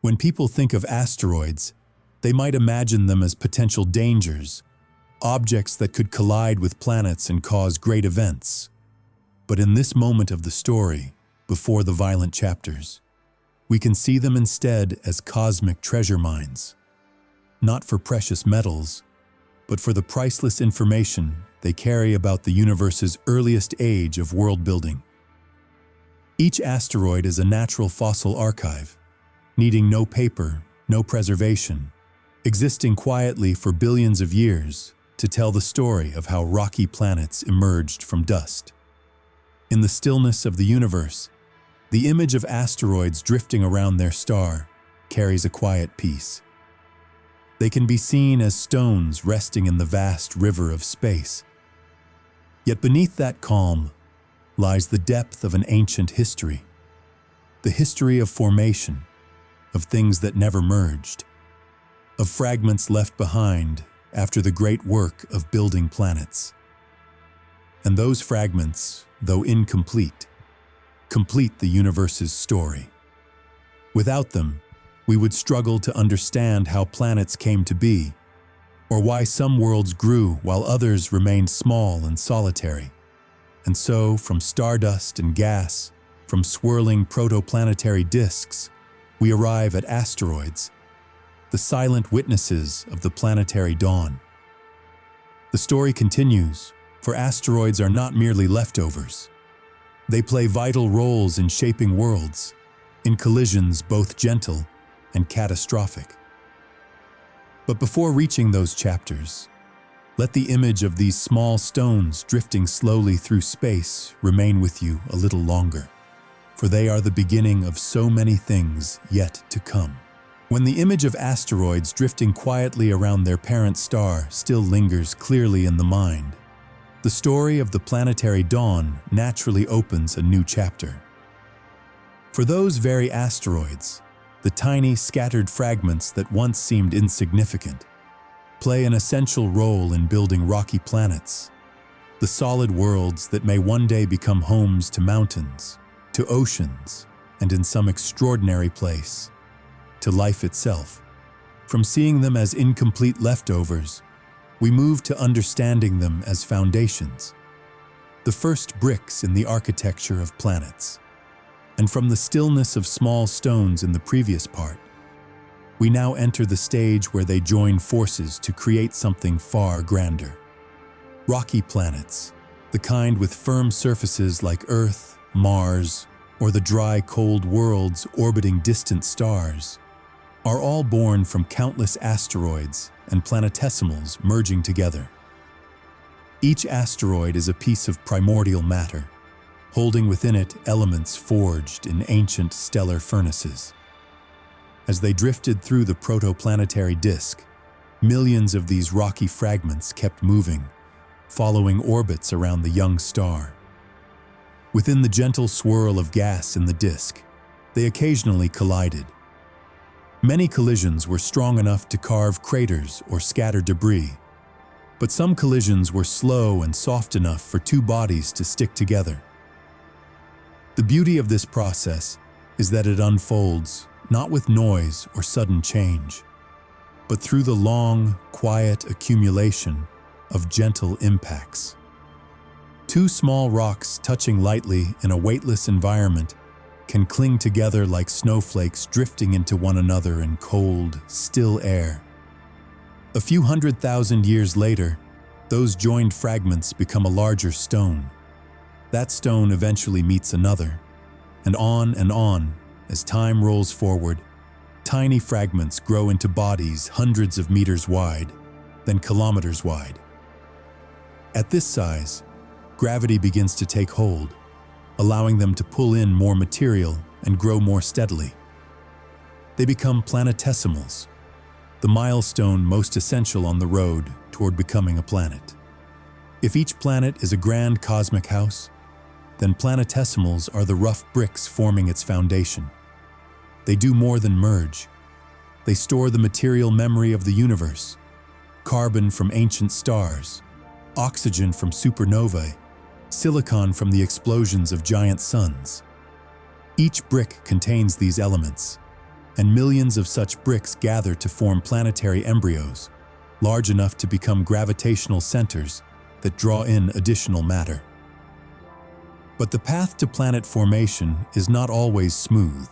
When people think of asteroids, they might imagine them as potential dangers, objects that could collide with planets and cause great events. But in this moment of the story, before the violent chapters, we can see them instead as cosmic treasure mines, not for precious metals, but for the priceless information they carry about the universe's earliest age of world-building. Each asteroid is a natural fossil archive, needing no paper, no preservation, existing quietly for billions of years to tell the story of how rocky planets emerged from dust. In the stillness of the universe, the image of asteroids drifting around their star carries a quiet peace. They can be seen as stones resting in the vast river of space. Yet beneath that calm lies the depth of an ancient history, the history of formation, of things that never merged, of fragments left behind after the great work of building planets. And those fragments, though incomplete, complete the universe's story. Without them, we would struggle to understand how planets came to be, or why some worlds grew while others remained small and solitary. And so, from stardust and gas, from swirling protoplanetary disks, we arrive at asteroids, the silent witnesses of the planetary dawn. The story continues, for asteroids are not merely leftovers. They play vital roles in shaping worlds, in collisions both gentle and catastrophic. But before reaching those chapters, let the image of these small stones drifting slowly through space remain with you a little longer, for they are the beginning of so many things yet to come. When the image of asteroids drifting quietly around their parent star still lingers clearly in the mind, the story of the planetary dawn naturally opens a new chapter. For those very asteroids, the tiny scattered fragments that once seemed insignificant, play an essential role in building rocky planets, the solid worlds that may one day become homes to mountains, to oceans, and in some extraordinary place, to life itself. From seeing them as incomplete leftovers, we move to understanding them as foundations, the first bricks in the architecture of planets. And from the stillness of small stones in the previous part, we now enter the stage where they join forces to create something far grander. Rocky planets, the kind with firm surfaces like Earth, Mars, or the dry, cold worlds orbiting distant stars, are all born from countless asteroids and planetesimals merging together. Each asteroid is a piece of primordial matter, holding within it elements forged in ancient stellar furnaces. As they drifted through the protoplanetary disk, millions of these rocky fragments kept moving, following orbits around the young star. Within the gentle swirl of gas in the disk, they occasionally collided. Many collisions were strong enough to carve craters or scatter debris, but some collisions were slow and soft enough for two bodies to stick together. The beauty of this process is that it unfolds not with noise or sudden change, but through the long, quiet accumulation of gentle impacts. Two small rocks touching lightly in a weightless environment can cling together like snowflakes drifting into one another in cold, still air. A few 100,000 years later, those joined fragments become a larger stone. That stone eventually meets another, and on as time rolls forward, tiny fragments grow into bodies hundreds of meters wide, then kilometers wide. At this size, gravity begins to take hold, allowing them to pull in more material and grow more steadily. They become planetesimals, the milestone most essential on the road toward becoming a planet. If each planet is a grand cosmic house, then planetesimals are the rough bricks forming its foundation. They do more than merge. They store the material memory of the universe, carbon from ancient stars, oxygen from supernovae, silicon from the explosions of giant suns. Each brick contains these elements, and millions of such bricks gather to form planetary embryos, large enough to become gravitational centers that draw in additional matter. But the path to planet formation is not always smooth.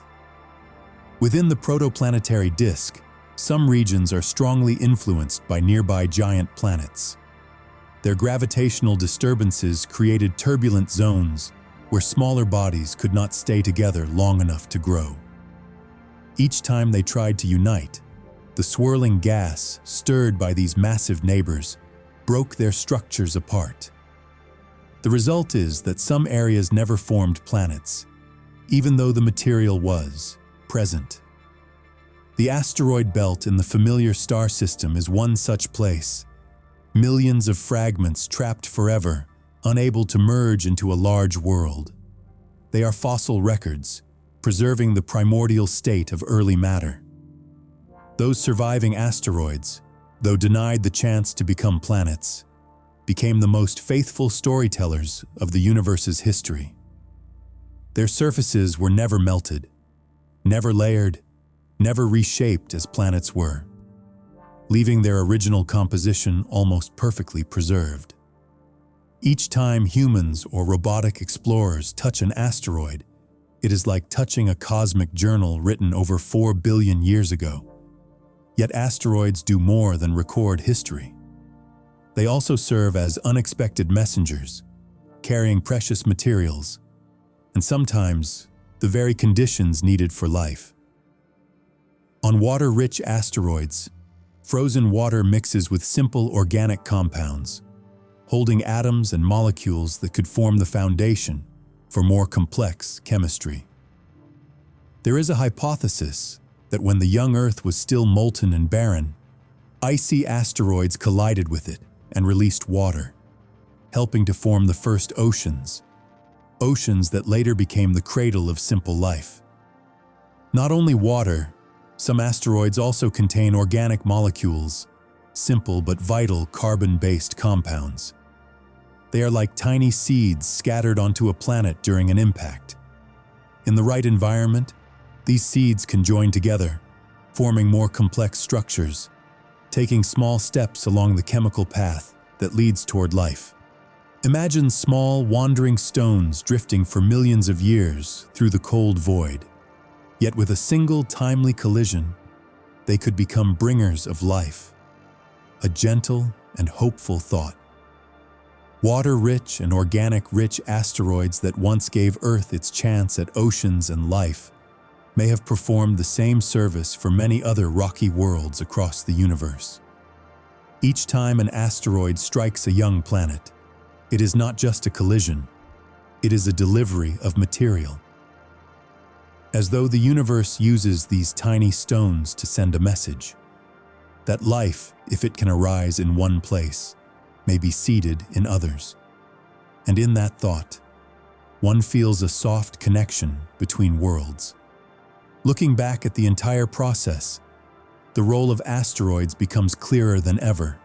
Within the protoplanetary disk, some regions are strongly influenced by nearby giant planets. Their gravitational disturbances created turbulent zones where smaller bodies could not stay together long enough to grow. Each time they tried to unite, the swirling gas stirred by these massive neighbors broke their structures apart. The result is that some areas never formed planets, even though the material was present. The asteroid belt in the familiar star system is one such place. Millions of fragments trapped forever, unable to merge into a large world. They are fossil records, preserving the primordial state of early matter. Those surviving asteroids, though denied the chance to become planets, became the most faithful storytellers of the universe's history. Their surfaces were never melted, never layered, never reshaped as planets were, leaving their original composition almost perfectly preserved. Each time humans or robotic explorers touch an asteroid, it is like touching a cosmic journal written over 4 billion years ago. Yet asteroids do more than record history. They also serve as unexpected messengers, carrying precious materials, and sometimes the very conditions needed for life. On water-rich asteroids, frozen water mixes with simple organic compounds, holding atoms and molecules that could form the foundation for more complex chemistry. There is a hypothesis that when the young Earth was still molten and barren, icy asteroids collided with it and released water, helping to form the first oceans that later became the cradle of simple life. Not only water, some asteroids also contain organic molecules, simple but vital carbon-based compounds. They are like tiny seeds scattered onto a planet during an impact. In the right environment, these seeds can join together, forming more complex structures, taking small steps along the chemical path that leads toward life. Imagine small, wandering stones drifting for millions of years through the cold void. Yet with a single timely collision, they could become bringers of life. A gentle and hopeful thought. Water-rich and organic-rich asteroids that once gave Earth its chance at oceans and life may have performed the same service for many other rocky worlds across the universe. Each time an asteroid strikes a young planet, it is not just a collision, it is a delivery of material. As though the universe uses these tiny stones to send a message, that life, if it can arise in one place, may be seeded in others. And in that thought, one feels a soft connection between worlds. Looking back at the entire process, the role of asteroids becomes clearer than ever.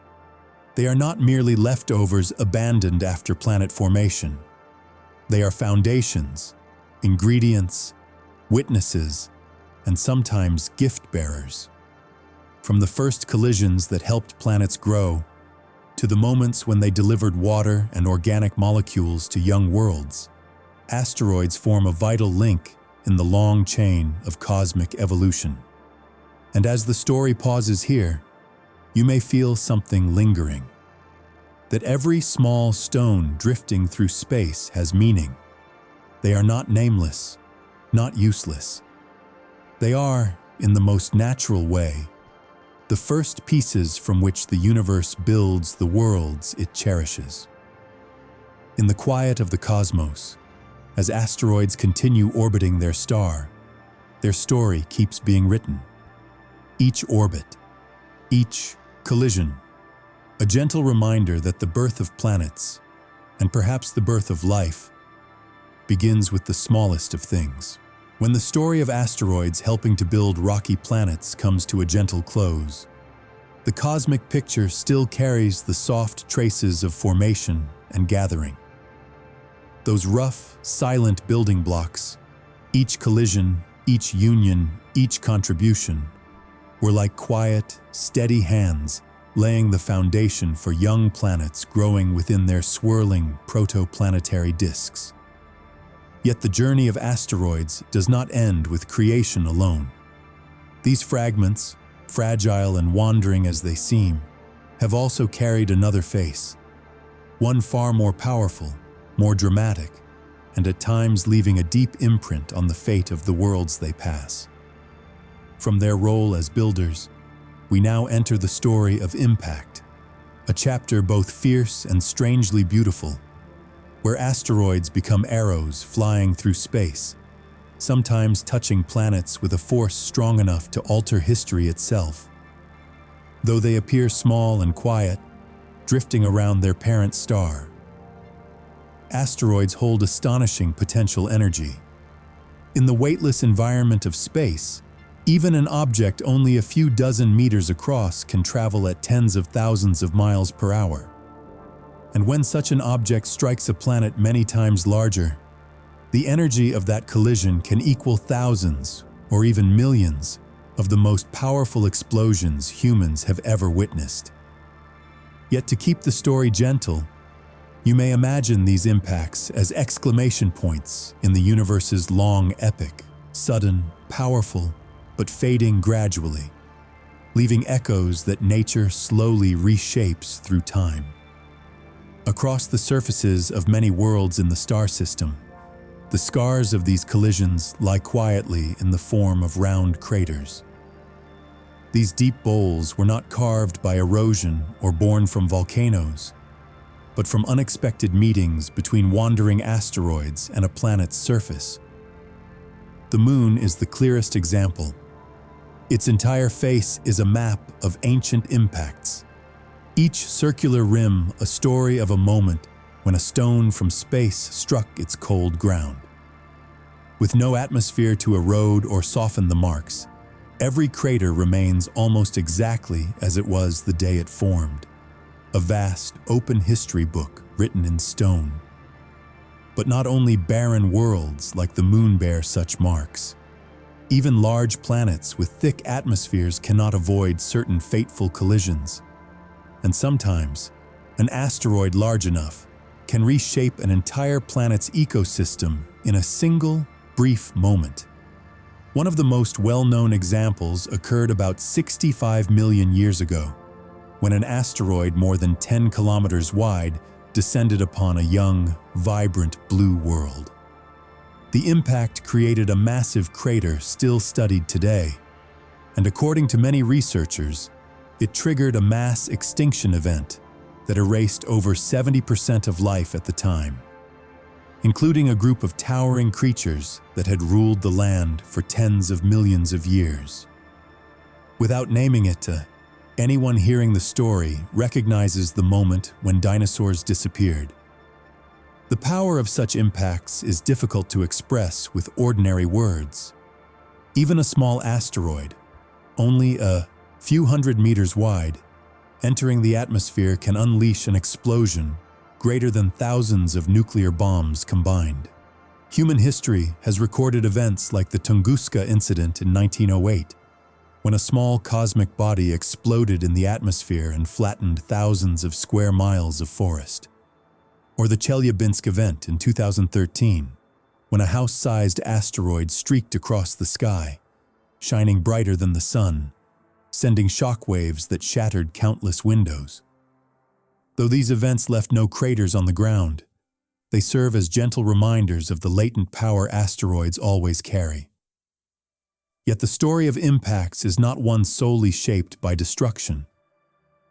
They are not merely leftovers abandoned after planet formation. They are foundations, ingredients, witnesses, and sometimes gift-bearers. From the first collisions that helped planets grow, to the moments when they delivered water and organic molecules to young worlds, asteroids form a vital link in the long chain of cosmic evolution. And as the story pauses here, you may feel something lingering. That every small stone drifting through space has meaning. They are not nameless, not useless. They are, in the most natural way, the first pieces from which the universe builds the worlds it cherishes. In the quiet of the cosmos, as asteroids continue orbiting their star, their story keeps being written. Each orbit, each collision, a gentle reminder that the birth of planets, and perhaps the birth of life, begins with the smallest of things. When the story of asteroids helping to build rocky planets comes to a gentle close, the cosmic picture still carries the soft traces of formation and gathering. Those rough, silent building blocks, each collision, each union, each contribution, were like quiet, steady hands laying the foundation for young planets growing within their swirling protoplanetary disks. Yet the journey of asteroids does not end with creation alone. These fragments, fragile and wandering as they seem, have also carried another face, one far more powerful, more dramatic, and at times leaving a deep imprint on the fate of the worlds they pass. From their role as builders, we now enter the story of impact, a chapter both fierce and strangely beautiful, where asteroids become arrows flying through space, sometimes touching planets with a force strong enough to alter history itself. Though they appear small and quiet, drifting around their parent star, asteroids hold astonishing potential energy. In the weightless environment of space, even an object only a few dozen meters across can travel at tens of thousands of miles per hour. And when such an object strikes a planet many times larger, the energy of that collision can equal thousands or even millions of the most powerful explosions humans have ever witnessed. Yet to keep the story gentle, you may imagine these impacts as exclamation points in the universe's long epic, sudden, powerful, but fading gradually, leaving echoes that nature slowly reshapes through time. Across the surfaces of many worlds in the star system, the scars of these collisions lie quietly in the form of round craters. These deep bowls were not carved by erosion or born from volcanoes, but from unexpected meetings between wandering asteroids and a planet's surface. The Moon is the clearest example. Its entire face is a map of ancient impacts, each circular rim a story of a moment when a stone from space struck its cold ground. With no atmosphere to erode or soften the marks, every crater remains almost exactly as it was the day it formed, a vast, open history book written in stone. But not only barren worlds like the Moon bear such marks. Even large planets with thick atmospheres cannot avoid certain fateful collisions. And sometimes, an asteroid large enough can reshape an entire planet's ecosystem in a single, brief moment. One of the most well-known examples occurred about 65 million years ago, when an asteroid more than 10 kilometers wide descended upon a young, vibrant blue world. The impact created a massive crater still studied today, and according to many researchers, it triggered a mass extinction event that erased over 70% of life at the time, including a group of towering creatures that had ruled the land for tens of millions of years. Without naming it, anyone hearing the story recognizes the moment when dinosaurs disappeared. The power of such impacts is difficult to express with ordinary words. Even a small asteroid, only a few hundred meters wide, entering the atmosphere can unleash an explosion greater than thousands of nuclear bombs combined. Human history has recorded events like the Tunguska incident in 1908, when a small cosmic body exploded in the atmosphere and flattened thousands of square miles of forest. Or the Chelyabinsk event in 2013, when a house-sized asteroid streaked across the sky, shining brighter than the sun, sending shockwaves that shattered countless windows. Though these events left no craters on the ground, they serve as gentle reminders of the latent power asteroids always carry. Yet the story of impacts is not one solely shaped by destruction.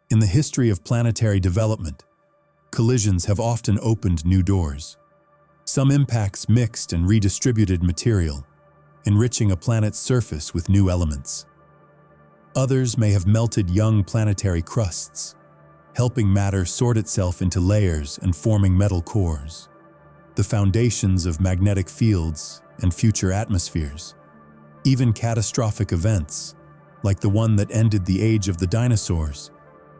In the history of planetary development, collisions have often opened new doors. Some impacts mixed and redistributed material, enriching a planet's surface with new elements. Others may have melted young planetary crusts, helping matter sort itself into layers and forming metal cores, the foundations of magnetic fields and future atmospheres. Even catastrophic events, like the one that ended the age of the dinosaurs,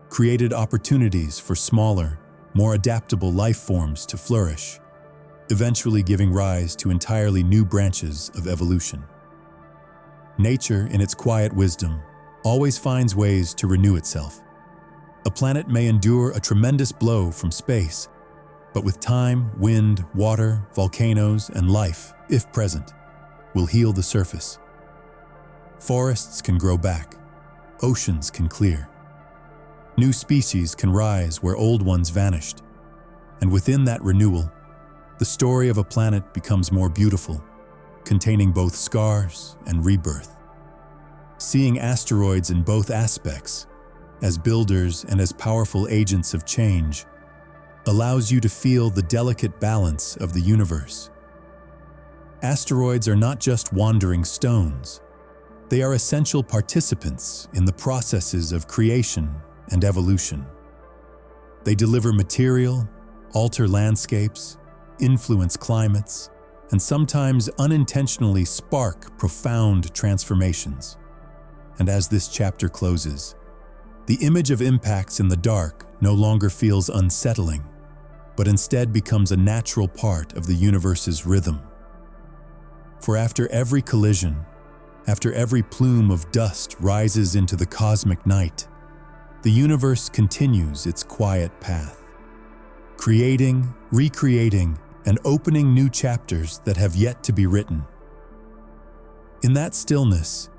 created opportunities for smaller, more adaptable life forms to flourish, eventually giving rise to entirely new branches of evolution. Nature, in its quiet wisdom, always finds ways to renew itself. A planet may endure a tremendous blow from space, but with time, wind, water, volcanoes, and life, if present, will heal the surface. Forests can grow back, oceans can clear. New species can rise where old ones vanished, and within that renewal, the story of a planet becomes more beautiful, containing both scars and rebirth. Seeing asteroids in both aspects, as builders and as powerful agents of change, allows you to feel the delicate balance of the universe. Asteroids are not just wandering stones. They are essential participants in the processes of creation and evolution. They deliver material, alter landscapes, influence climates, and sometimes unintentionally spark profound transformations. And as this chapter closes, the image of impacts in the dark no longer feels unsettling, but instead becomes a natural part of the universe's rhythm. For after every collision, after every plume of dust rises into the cosmic night, the universe continues its quiet path, creating, recreating, and opening new chapters that have yet to be written. In that stillness,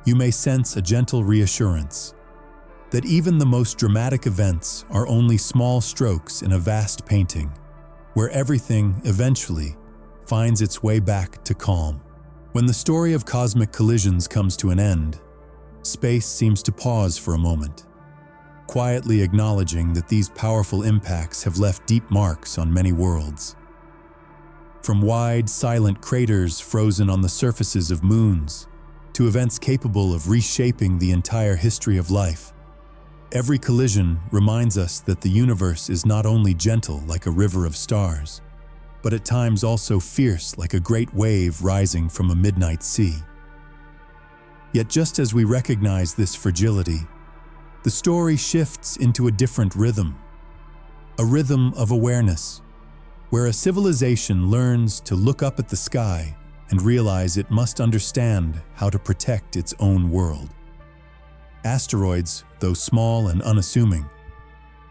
you may sense a gentle reassurance. that even the most dramatic events are only small strokes in a vast painting, where everything eventually finds its way back to calm. When the story of cosmic collisions comes to an end, space seems to pause for a moment, quietly acknowledging that these powerful impacts have left deep marks on many worlds. From wide, silent craters frozen on the surfaces of moons, to events capable of reshaping the entire history of life, every collision reminds us that the universe is not only gentle like a river of stars, but at times also fierce like a great wave rising from a midnight sea. Yet just as we recognize this fragility, the story shifts into a different rhythm, a rhythm of awareness, where a civilization learns to look up at the sky and realize it must understand how to protect its own world. Asteroids, though small and unassuming,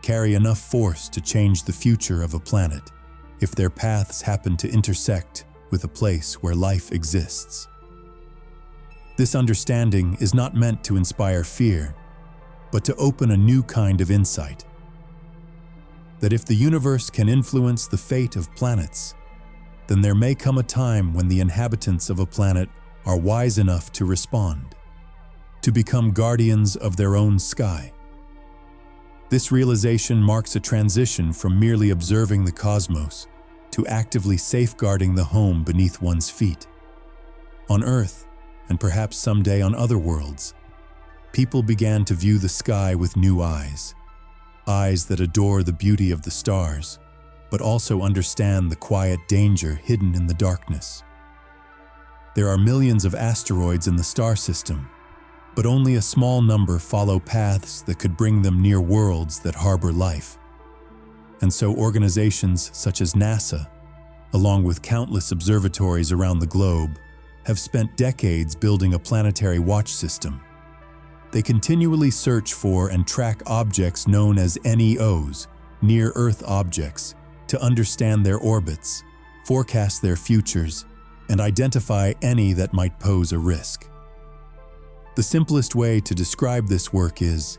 carry enough force to change the future of a planet if their paths happen to intersect with a place where life exists. This understanding is not meant to inspire fear, but to open a new kind of insight. That if the universe can influence the fate of planets, then there may come a time when the inhabitants of a planet are wise enough to respond, to become guardians of their own sky. This realization marks a transition from merely observing the cosmos to actively safeguarding the home beneath one's feet. On Earth, and perhaps someday on other worlds, people began to view the sky with new eyes, eyes that adore the beauty of the stars, but also understand the quiet danger hidden in the darkness. There are millions of asteroids in the star system, but only a small number follow paths that could bring them near worlds that harbor life. And so organizations such as NASA, along with countless observatories around the globe, have spent decades building a planetary watch system. They continually search for and track objects known as NEOs, near-Earth objects, to understand their orbits, forecast their futures, and identify any that might pose a risk. The simplest way to describe this work is,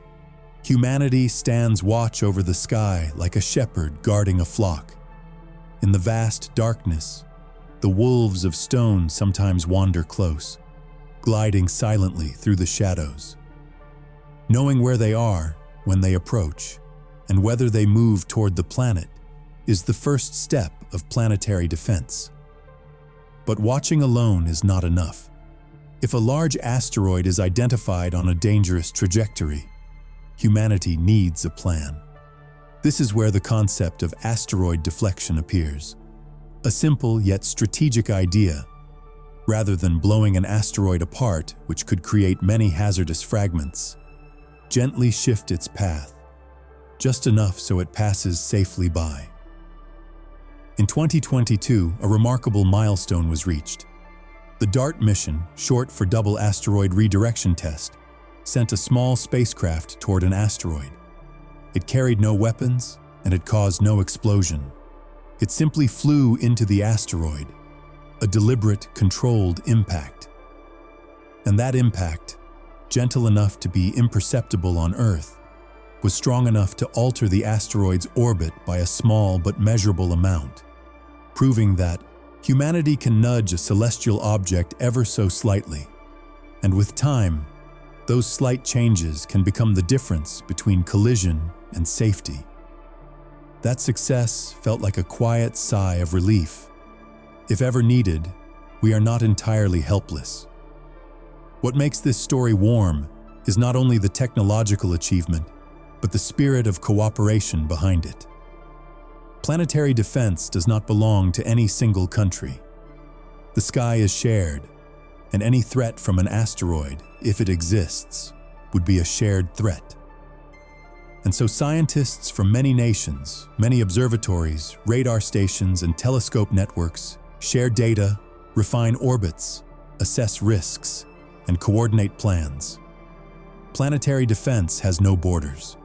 humanity stands watch over the sky like a shepherd guarding a flock. In the vast darkness, the wolves of stone sometimes wander close, gliding silently through the shadows. Knowing where they are when they approach, and whether they move toward the planet, is the first step of planetary defense. But watching alone is not enough. If a large asteroid is identified on a dangerous trajectory, humanity needs a plan. This is where the concept of asteroid deflection appears. A simple yet strategic idea. Rather than blowing an asteroid apart, which could create many hazardous fragments, gently shift its path, just enough so it passes safely by. In 2022, a remarkable milestone was reached. The DART mission, short for Double Asteroid Redirection Test, sent a small spacecraft toward an asteroid. It carried no weapons, and it caused no explosion. It simply flew into the asteroid, a deliberate, controlled impact. And that impact, gentle enough to be imperceptible on Earth, was strong enough to alter the asteroid's orbit by a small but measurable amount, proving that humanity can nudge a celestial object ever so slightly, and with time, those slight changes can become the difference between collision and safety. That success felt like a quiet sigh of relief. If ever needed, we are not entirely helpless. What makes this story warm is not only the technological achievement, but the spirit of cooperation behind it. Planetary defense does not belong to any single country. The sky is shared, and any threat from an asteroid, if it exists, would be a shared threat. And so scientists from many nations, many observatories, radar stations, and telescope networks share data, refine orbits, assess risks, and coordinate plans. Planetary defense has no borders.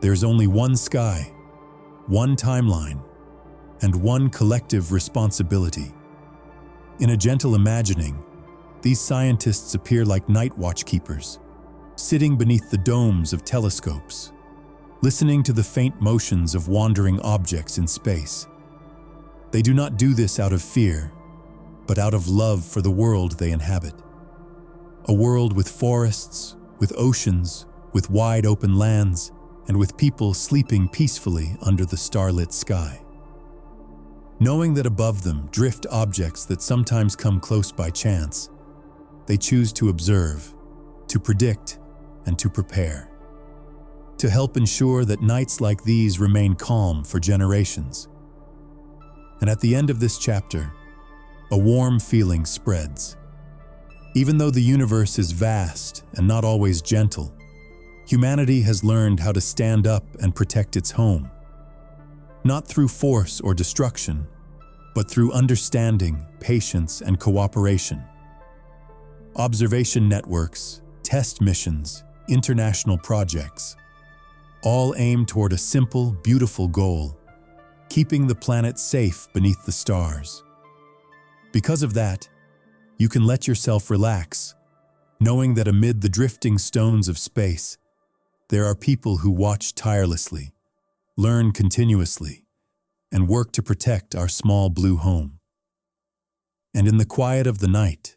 There's only one sky, one timeline, and one collective responsibility. In a gentle imagining, these scientists appear like night watch keepers, sitting beneath the domes of telescopes, listening to the faint motions of wandering objects in space. They do not do this out of fear, but out of love for the world they inhabit. A world with forests, with oceans, with wide open lands, and with people sleeping peacefully under the starlit sky. Knowing that above them drift objects that sometimes come close by chance, they choose to observe, to predict, and to prepare. To help ensure that nights like these remain calm for generations. And at the end of this chapter, a warm feeling spreads. Even though the universe is vast and not always gentle, humanity has learned how to stand up and protect its home. Not through force or destruction, but through understanding, patience, and cooperation. Observation networks, test missions, international projects, all aim toward a simple, beautiful goal: keeping the planet safe beneath the stars. Because of that, you can let yourself relax, knowing that amid the drifting stones of space, there are people who watch tirelessly, learn continuously, and work to protect our small blue home. And in the quiet of the night,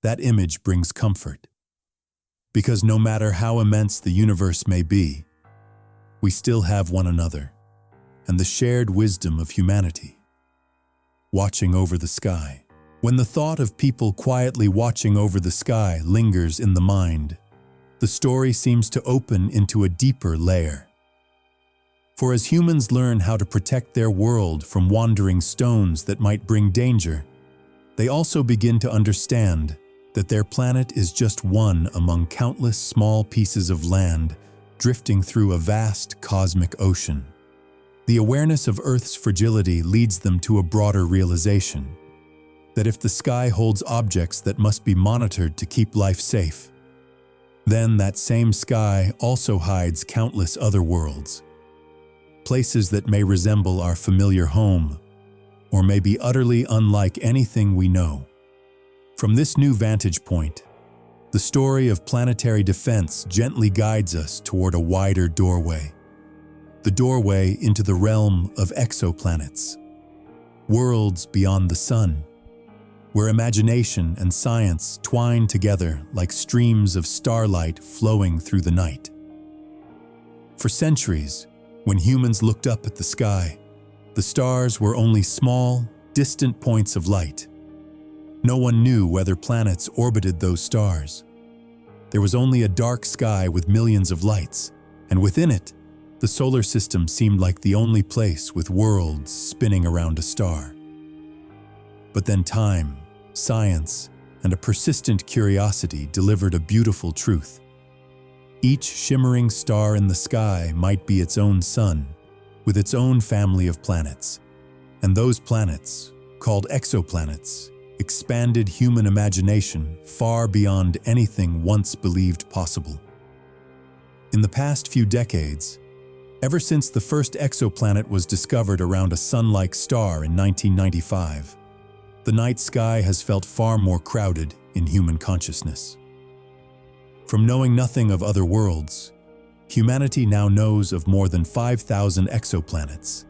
that image brings comfort. Because no matter how immense the universe may be, we still have one another and the shared wisdom of humanity. Watching over the sky. When the thought of people quietly watching over the sky lingers in the mind, the story seems to open into a deeper layer. For as humans learn how to protect their world from wandering stones that might bring danger, they also begin to understand that their planet is just one among countless small pieces of land drifting through a vast cosmic ocean. The awareness of Earth's fragility leads them to a broader realization that if the sky holds objects that must be monitored to keep life safe, then that same sky also hides countless other worlds, places that may resemble our familiar home or may be utterly unlike anything we know. From this new vantage point, the story of planetary defense gently guides us toward a wider doorway. The doorway into the realm of exoplanets, worlds beyond the sun, where imagination and science twine together like streams of starlight flowing through the night. For centuries, when humans looked up at the sky, the stars were only small, distant points of light. No one knew whether planets orbited those stars. There was only a dark sky with millions of lights, and within it, the solar system seemed like the only place with worlds spinning around a star. But then time, science, and a persistent curiosity delivered a beautiful truth. Each shimmering star in the sky might be its own sun, with its own family of planets. And those planets, called exoplanets, expanded human imagination far beyond anything once believed possible. In the past few decades, ever since the first exoplanet was discovered around a sun-like star in 1995, the night sky has felt far more crowded in human consciousness. From knowing nothing of other worlds, humanity now knows of more than 5,000 exoplanets,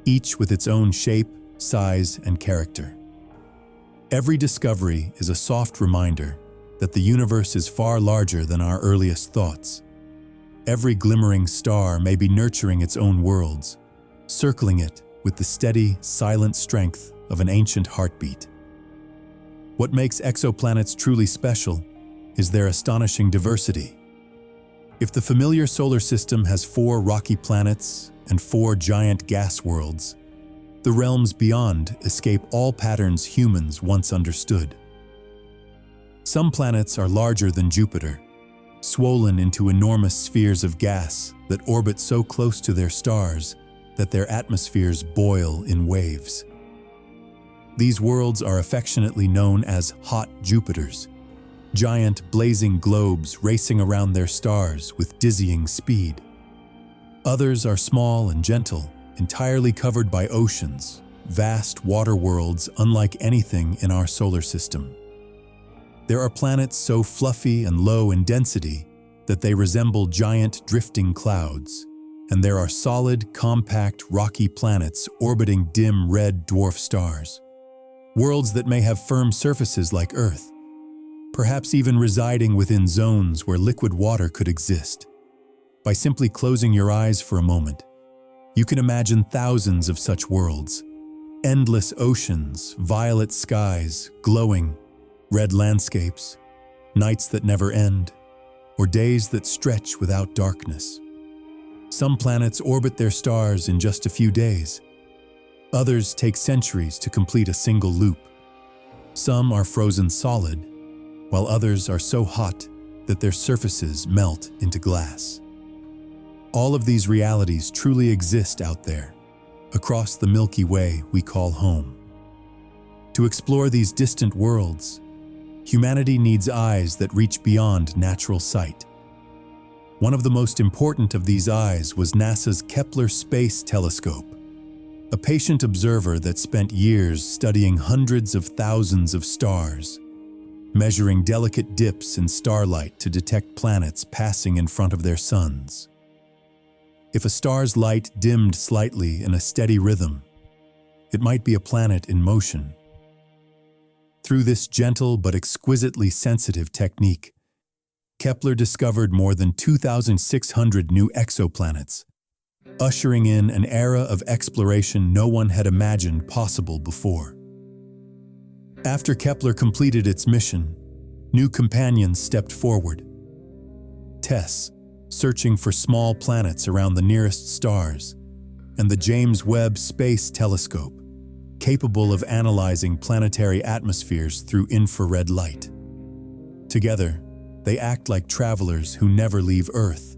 each with its own shape, size, and character. Every discovery is a soft reminder that the universe is far larger than our earliest thoughts. Every glimmering star may be nurturing its own worlds, circling it with the steady, silent strength of an ancient heartbeat. What makes exoplanets truly special is their astonishing diversity. If the familiar solar system has 4 rocky planets and 4 giant gas worlds, the realms beyond escape all patterns humans once understood. Some planets are larger than Jupiter, swollen into enormous spheres of gas that orbit so close to their stars that their atmospheres boil in waves. These worlds are affectionately known as hot Jupiters, giant blazing globes racing around their stars with dizzying speed. Others are small and gentle, entirely covered by oceans, vast water worlds unlike anything in our solar system. There are planets so fluffy and low in density that they resemble giant drifting clouds, and there are solid, compact, rocky planets orbiting dim red dwarf stars. Worlds that may have firm surfaces like Earth, perhaps even residing within zones where liquid water could exist. By simply closing your eyes for a moment, you can imagine thousands of such worlds. Endless oceans, violet skies, glowing, red landscapes, nights that never end, or days that stretch without darkness. Some planets orbit their stars in just a few days. Others take centuries to complete a single loop. Some are frozen solid, while others are so hot that their surfaces melt into glass. All of these realities truly exist out there, across the Milky Way we call home. To explore these distant worlds, humanity needs eyes that reach beyond natural sight. One of the most important of these eyes was NASA's Kepler Space Telescope, a patient observer that spent years studying hundreds of thousands of stars, measuring delicate dips in starlight to detect planets passing in front of their suns. If a star's light dimmed slightly in a steady rhythm, it might be a planet in motion. Through this gentle but exquisitely sensitive technique, Kepler discovered more than 2,600 new exoplanets, ushering in an era of exploration no one had imagined possible before. After Kepler completed its mission, new companions stepped forward. TESS, searching for small planets around the nearest stars, and the James Webb Space Telescope, capable of analyzing planetary atmospheres through infrared light. Together, they act like travelers who never leave Earth,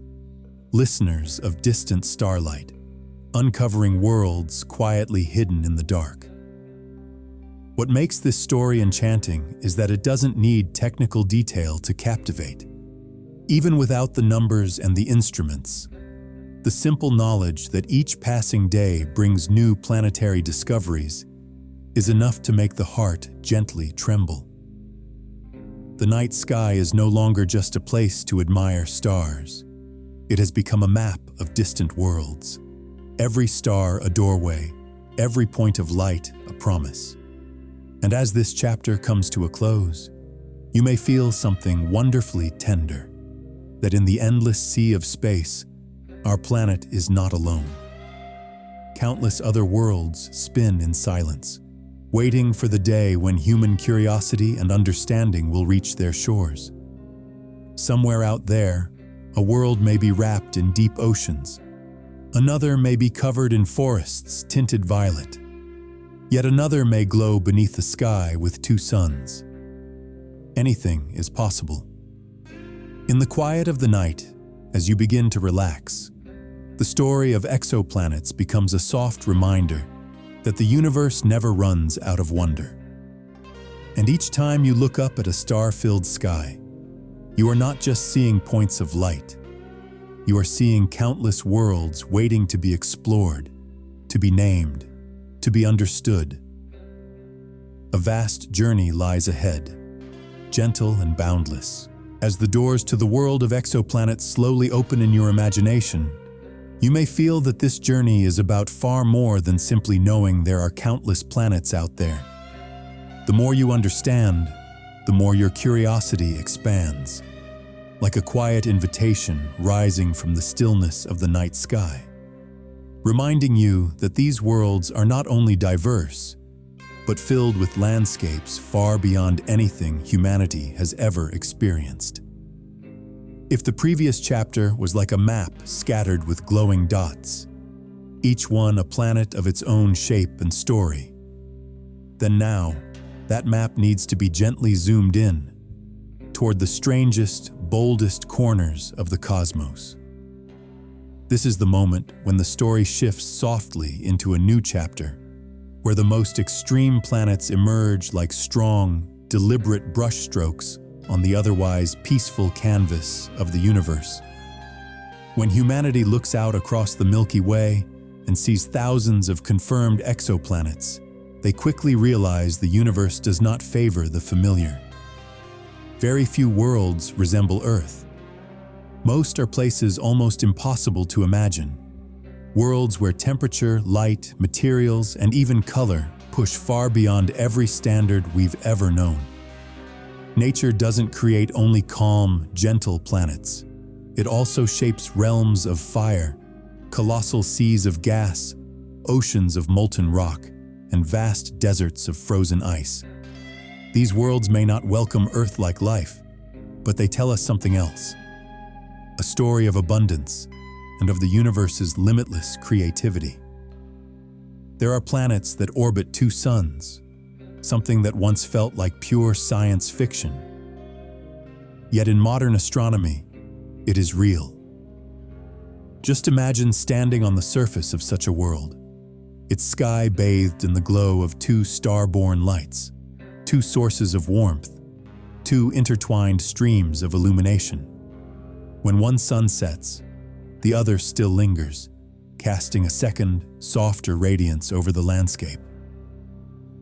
listeners of distant starlight, uncovering worlds quietly hidden in the dark. What makes this story enchanting is that it doesn't need technical detail to captivate. Even without the numbers and the instruments, the simple knowledge that each passing day brings new planetary discoveries is enough to make the heart gently tremble. The night sky is no longer just a place to admire stars. It has become a map of distant worlds. Every star a doorway, every point of light a promise. And as this chapter comes to a close, you may feel something wonderfully tender, that in the endless sea of space, our planet is not alone. Countless other worlds spin in silence, waiting for the day when human curiosity and understanding will reach their shores. Somewhere out there, a world may be wrapped in deep oceans. Another may be covered in forests tinted violet. Yet another may glow beneath the sky with two suns. Anything is possible. In the quiet of the night, as you begin to relax, the story of exoplanets becomes a soft reminder that the universe never runs out of wonder. And each time you look up at a star-filled sky, you are not just seeing points of light. You are seeing countless worlds waiting to be explored, to be named, to be understood. A vast journey lies ahead, gentle and boundless. As the doors to the world of exoplanets slowly open in your imagination, you may feel that this journey is about far more than simply knowing there are countless planets out there. The more you understand, the more your curiosity expands, like a quiet invitation rising from the stillness of the night sky, reminding you that these worlds are not only diverse, but filled with landscapes far beyond anything humanity has ever experienced. If the previous chapter was like a map scattered with glowing dots, each one a planet of its own shape and story, then now, that map needs to be gently zoomed in toward the strangest, boldest corners of the cosmos. This is the moment when the story shifts softly into a new chapter, where the most extreme planets emerge like strong, deliberate brushstrokes on the otherwise peaceful canvas of the universe. When humanity looks out across the Milky Way and sees thousands of confirmed exoplanets, they quickly realize the universe does not favor the familiar. Very few worlds resemble Earth. Most are places almost impossible to imagine. Worlds where temperature, light, materials, and even color push far beyond every standard we've ever known. Nature doesn't create only calm, gentle planets. It also shapes realms of fire, colossal seas of gas, oceans of molten rock, and vast deserts of frozen ice. These worlds may not welcome Earth-like life, but they tell us something else. A story of abundance and of the universe's limitless creativity. There are planets that orbit two suns, something that once felt like pure science fiction. Yet in modern astronomy, it is real. Just imagine standing on the surface of such a world, its sky bathed in the glow of two star-born lights, two sources of warmth, two intertwined streams of illumination. When one sun sets, the other still lingers, casting a second, softer radiance over the landscape.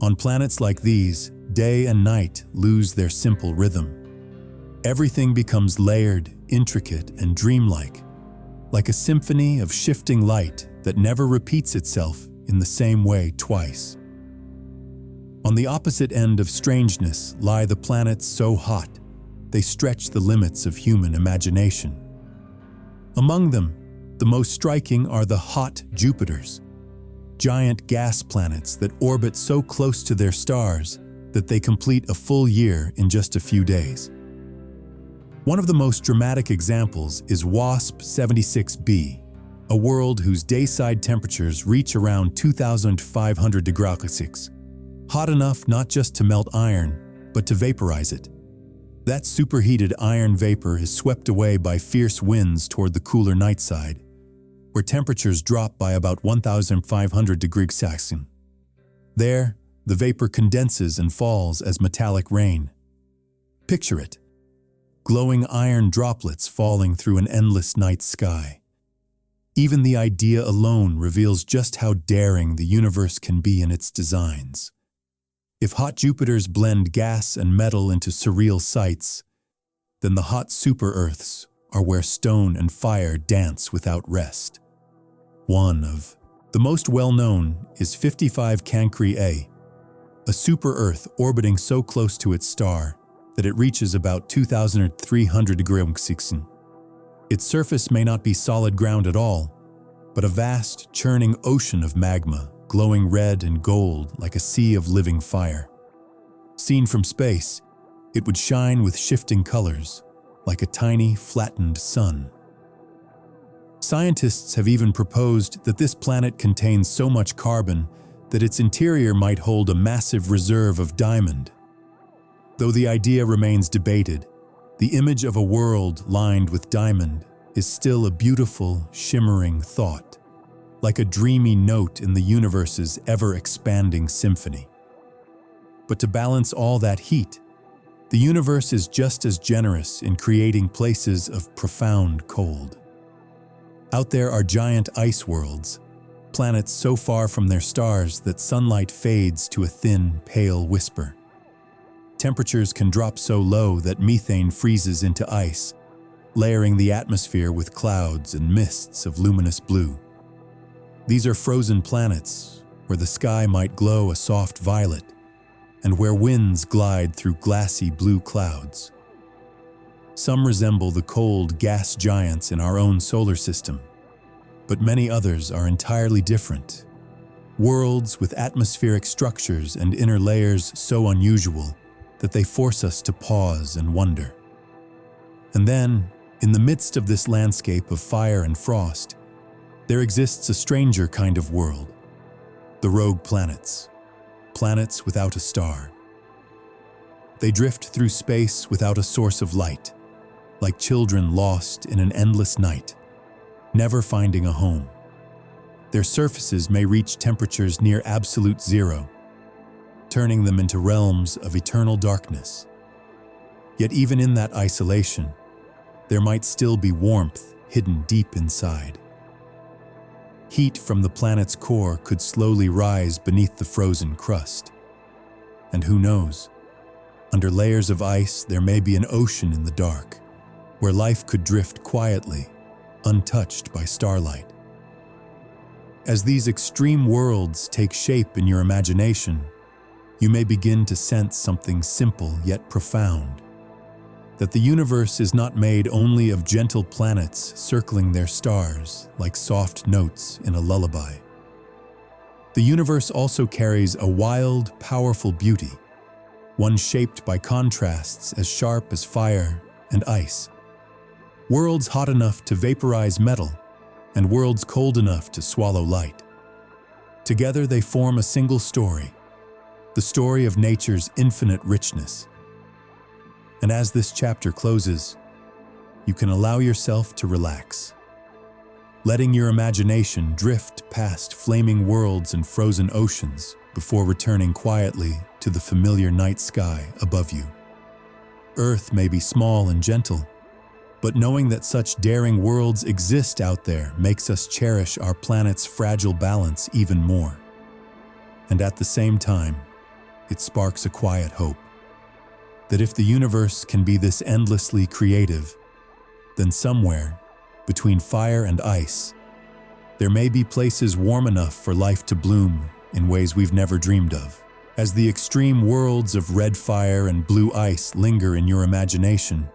On planets like these, day and night lose their simple rhythm. Everything becomes layered, intricate, and dreamlike, like a symphony of shifting light that never repeats itself in the same way twice. On the opposite end of strangeness lie the planets so hot, they stretch the limits of human imagination. Among them, the most striking are the hot Jupiters, giant gas planets that orbit so close to their stars that they complete a full year in just a few days. One of the most dramatic examples is WASP 76b, a world whose dayside temperatures reach around 2,500 degrees Celsius, hot enough not just to melt iron, but to vaporize it. That superheated iron vapor is swept away by fierce winds toward the cooler night side, where temperatures drop by about 1,500 degrees Celsius. There, the vapor condenses and falls as metallic rain. Picture it, glowing iron droplets falling through an endless night sky. Even the idea alone reveals just how daring the universe can be in its designs. If hot Jupiters blend gas and metal into surreal sights, then the hot super-Earths are where stone and fire dance without rest. One of the most well-known is 55 Cancri a super-Earth orbiting so close to its star that it reaches about 2,300 degrees Celsius. Its surface may not be solid ground at all, but a vast, churning ocean of magma, glowing red and gold like a sea of living fire. Seen from space, it would shine with shifting colors, like a tiny, flattened sun. Scientists have even proposed that this planet contains so much carbon that its interior might hold a massive reserve of diamond. Though the idea remains debated, the image of a world lined with diamond is still a beautiful, shimmering thought, like a dreamy note in the universe's ever-expanding symphony. But to balance all that heat, the universe is just as generous in creating places of profound cold. Out there are giant ice worlds, planets so far from their stars that sunlight fades to a thin, pale whisper. Temperatures can drop so low that methane freezes into ice, layering the atmosphere with clouds and mists of luminous blue. These are frozen planets, where the sky might glow a soft violet, and where winds glide through glassy blue clouds. Some resemble the cold gas giants in our own solar system, but many others are entirely different. Worlds with atmospheric structures and inner layers so unusual that they force us to pause and wonder. And then, in the midst of this landscape of fire and frost, there exists a stranger kind of world, the rogue planets, planets without a star. They drift through space without a source of light, like children lost in an endless night, never finding a home. Their surfaces may reach temperatures near absolute zero, turning them into realms of eternal darkness. Yet even in that isolation, there might still be warmth hidden deep inside. Heat from the planet's core could slowly rise beneath the frozen crust. And who knows, under layers of ice there may be an ocean in the dark, where life could drift quietly, untouched by starlight. As these extreme worlds take shape in your imagination, you may begin to sense something simple yet profound: that the universe is not made only of gentle planets circling their stars like soft notes in a lullaby. The universe also carries a wild, powerful beauty, one shaped by contrasts as sharp as fire and ice. Worlds hot enough to vaporize metal, and worlds cold enough to swallow light. Together they form a single story, the story of nature's infinite richness. And as this chapter closes, you can allow yourself to relax, letting your imagination drift past flaming worlds and frozen oceans before returning quietly to the familiar night sky above you. Earth may be small and gentle, but knowing that such daring worlds exist out there makes us cherish our planet's fragile balance even more. And at the same time, it sparks a quiet hope that if the universe can be this endlessly creative, then somewhere between fire and ice, there may be places warm enough for life to bloom in ways we've never dreamed of. As the extreme worlds of red fire and blue ice linger in your imagination,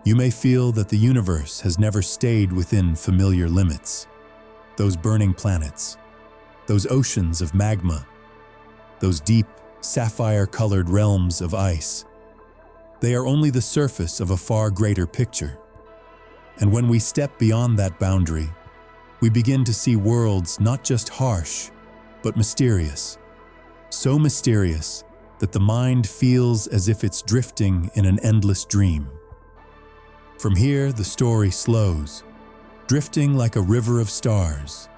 you may feel that the universe has never stayed within familiar limits. Those burning planets, those oceans of magma, those deep, sapphire-colored realms of ice, they are only the surface of a far greater picture. And when we step beyond that boundary, we begin to see worlds not just harsh, but mysterious. So mysterious that the mind feels as if it's drifting in an endless dream. From here, the story slows, drifting like a river of stars,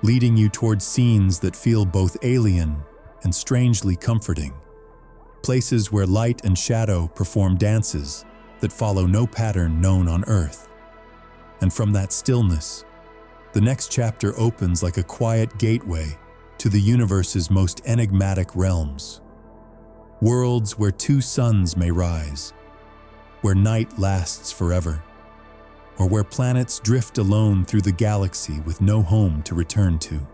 leading you towards scenes that feel both alien and strangely comforting. Places where light and shadow perform dances that follow no pattern known on Earth. And from that stillness, the next chapter opens like a quiet gateway to the universe's most enigmatic realms. Worlds where two suns may rise, where night lasts forever, or where planets drift alone through the galaxy with no home to return to.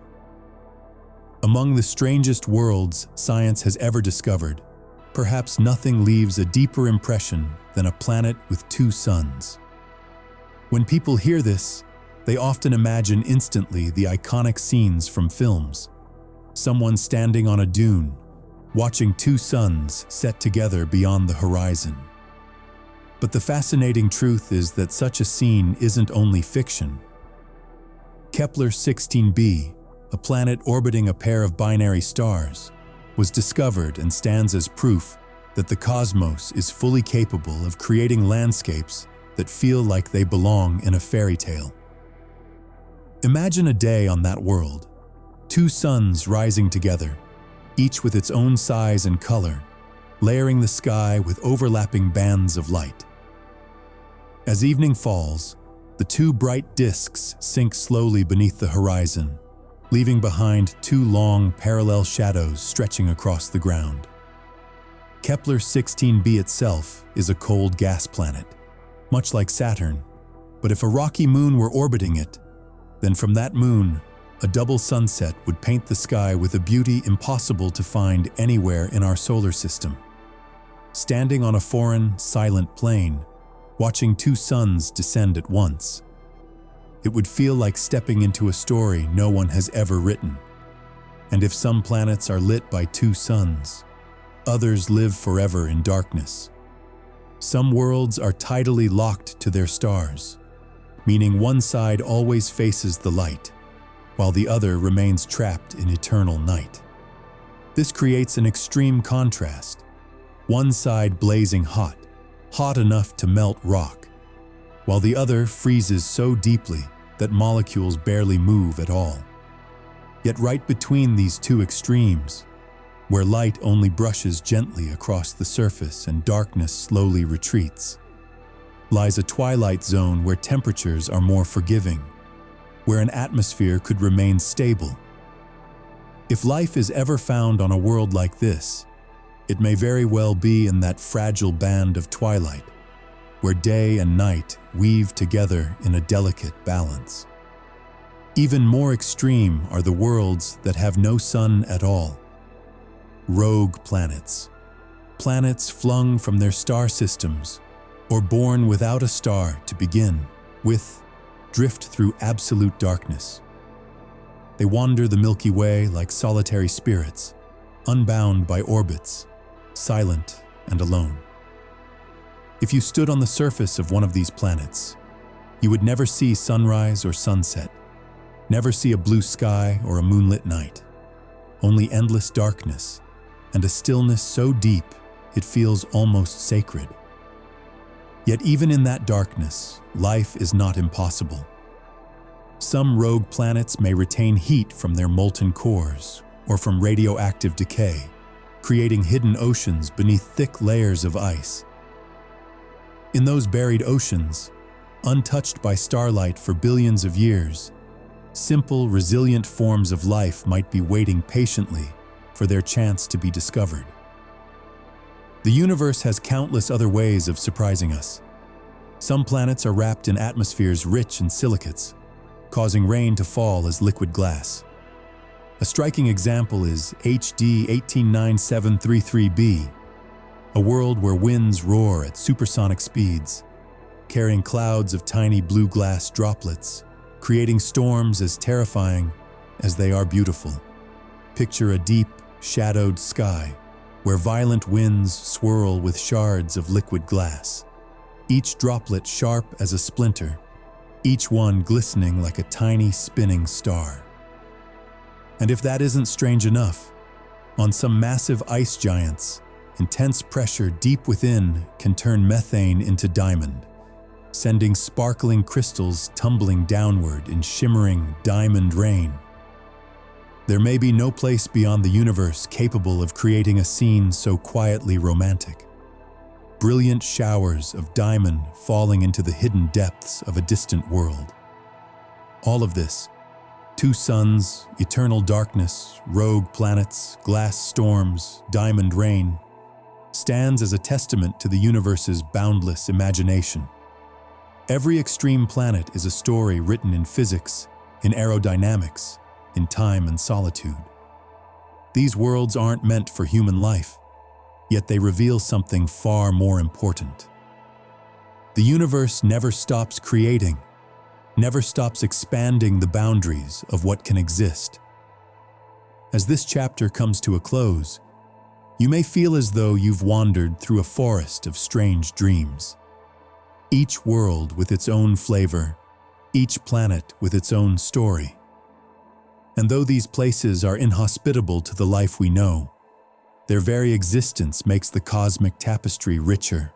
Among the strangest worlds science has ever discovered, perhaps nothing leaves a deeper impression than a planet with two suns. When people hear this, they often imagine instantly the iconic scenes from films. Someone standing on a dune, watching two suns set together beyond the horizon. But the fascinating truth is that such a scene isn't only fiction. Kepler 16b, a planet orbiting a pair of binary stars, was discovered and stands as proof that the cosmos is fully capable of creating landscapes that feel like they belong in a fairy tale. Imagine a day on that world, two suns rising together, each with its own size and color, layering the sky with overlapping bands of light. As evening falls, the two bright disks sink slowly beneath the horizon, leaving behind two long, parallel shadows stretching across the ground. Kepler 16b itself is a cold gas planet, much like Saturn, but if a rocky moon were orbiting it, then from that moon, a double sunset would paint the sky with a beauty impossible to find anywhere in our solar system. Standing on a foreign, silent plain, watching two suns descend at once, it would feel like stepping into a story no one has ever written. And if some planets are lit by two suns, others live forever in darkness. Some worlds are tidally locked to their stars, meaning one side always faces the light, while the other remains trapped in eternal night. This creates an extreme contrast, one side blazing hot, hot enough to melt rock, while the other freezes so deeply that molecules barely move at all. Yet right between these two extremes, where light only brushes gently across the surface and darkness slowly retreats, lies a twilight zone where temperatures are more forgiving, where an atmosphere could remain stable. If life is ever found on a world like this, it may very well be in that fragile band of twilight, where day and night weave together in a delicate balance. Even more extreme are the worlds that have no sun at all. Rogue planets. Planets flung from their star systems, or born without a star to begin with, drift through absolute darkness. They wander the Milky Way like solitary spirits, unbound by orbits, silent and alone. If you stood on the surface of one of these planets, you would never see sunrise or sunset, never see a blue sky or a moonlit night, only endless darkness and a stillness so deep it feels almost sacred. Yet even in that darkness, life is not impossible. Some rogue planets may retain heat from their molten cores or from radioactive decay, creating hidden oceans beneath thick layers of ice. In those buried oceans, untouched by starlight for billions of years, simple, resilient forms of life might be waiting patiently for their chance to be discovered. The universe has countless other ways of surprising us. Some planets are wrapped in atmospheres rich in silicates, causing rain to fall as liquid glass. A striking example is HD 189733b, a world where winds roar at supersonic speeds, carrying clouds of tiny blue glass droplets, creating storms as terrifying as they are beautiful. Picture a deep, shadowed sky where violent winds swirl with shards of liquid glass, each droplet sharp as a splinter, each one glistening like a tiny spinning star. And if that isn't strange enough, on some massive ice giants, intense pressure deep within can turn methane into diamond, sending sparkling crystals tumbling downward in shimmering diamond rain. There may be no place beyond the universe capable of creating a scene so quietly romantic. Brilliant showers of diamond falling into the hidden depths of a distant world. All of this, two suns, eternal darkness, rogue planets, glass storms, diamond rain, stands as a testament to the universe's boundless imagination. Every extreme planet is a story written in physics, in aerodynamics, in time and solitude. These worlds aren't meant for human life, yet they reveal something far more important. The universe never stops creating, never stops expanding the boundaries of what can exist. As this chapter comes to a close, you may feel as though you've wandered through a forest of strange dreams. Each world with its own flavor, each planet with its own story. And though these places are inhospitable to the life we know, their very existence makes the cosmic tapestry richer,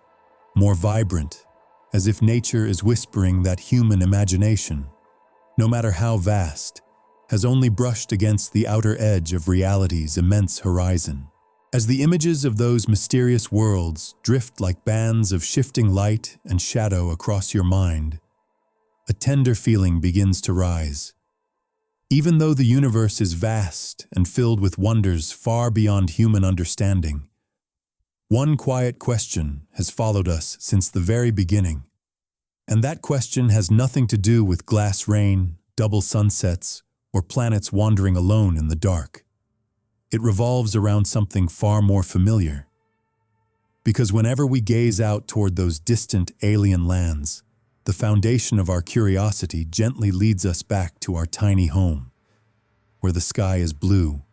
more vibrant, as if nature is whispering that human imagination, no matter how vast, has only brushed against the outer edge of reality's immense horizon. As the images of those mysterious worlds drift like bands of shifting light and shadow across your mind, a tender feeling begins to rise. Even though the universe is vast and filled with wonders far beyond human understanding, one quiet question has followed us since the very beginning, and that question has nothing to do with glass rain, double sunsets, or planets wandering alone in the dark. It revolves around something far more familiar. Because whenever we gaze out toward those distant alien lands, the foundation of our curiosity gently leads us back to our tiny home, where the sky is blue,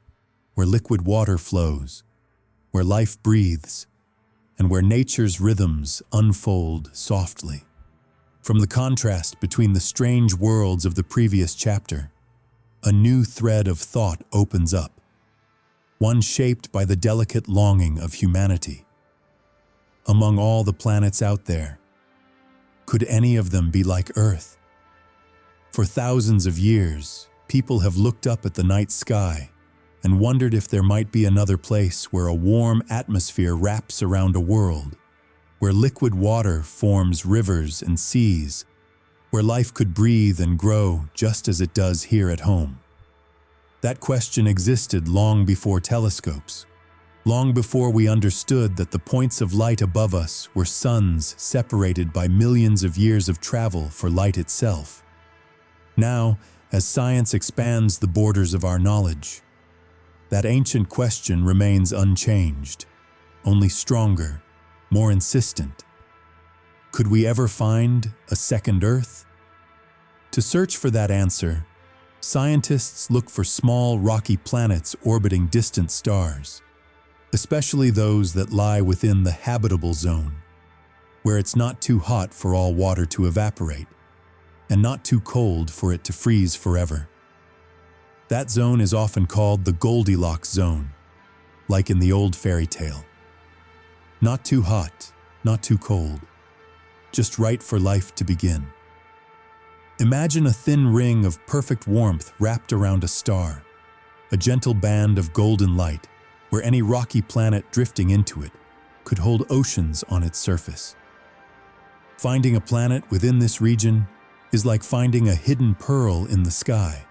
where liquid water flows, where life breathes, and where nature's rhythms unfold softly. From the contrast between the strange worlds of the previous chapter, a new thread of thought opens up, one shaped by the delicate longing of humanity. Among all the planets out there, could any of them be like Earth? For thousands of years, people have looked up at the night sky and wondered if there might be another place where a warm atmosphere wraps around a world, where liquid water forms rivers and seas, where life could breathe and grow just as it does here at home. That question existed long before telescopes, long before we understood that the points of light above us were suns separated by millions of years of travel for light itself. Now, as science expands the borders of our knowledge, that ancient question remains unchanged, only stronger, more insistent. Could we ever find a second Earth? To search for that answer, scientists look for small rocky planets orbiting distant stars, especially those that lie within the habitable zone, where it's not too hot for all water to evaporate, and not too cold for it to freeze forever. That zone is often called the Goldilocks zone, like in the old fairy tale. Not too hot, not too cold, just right for life to begin. Imagine a thin ring of perfect warmth wrapped around a star, a gentle band of golden light where any rocky planet drifting into it could hold oceans on its surface. Finding a planet within this region is like finding a hidden pearl in the sky,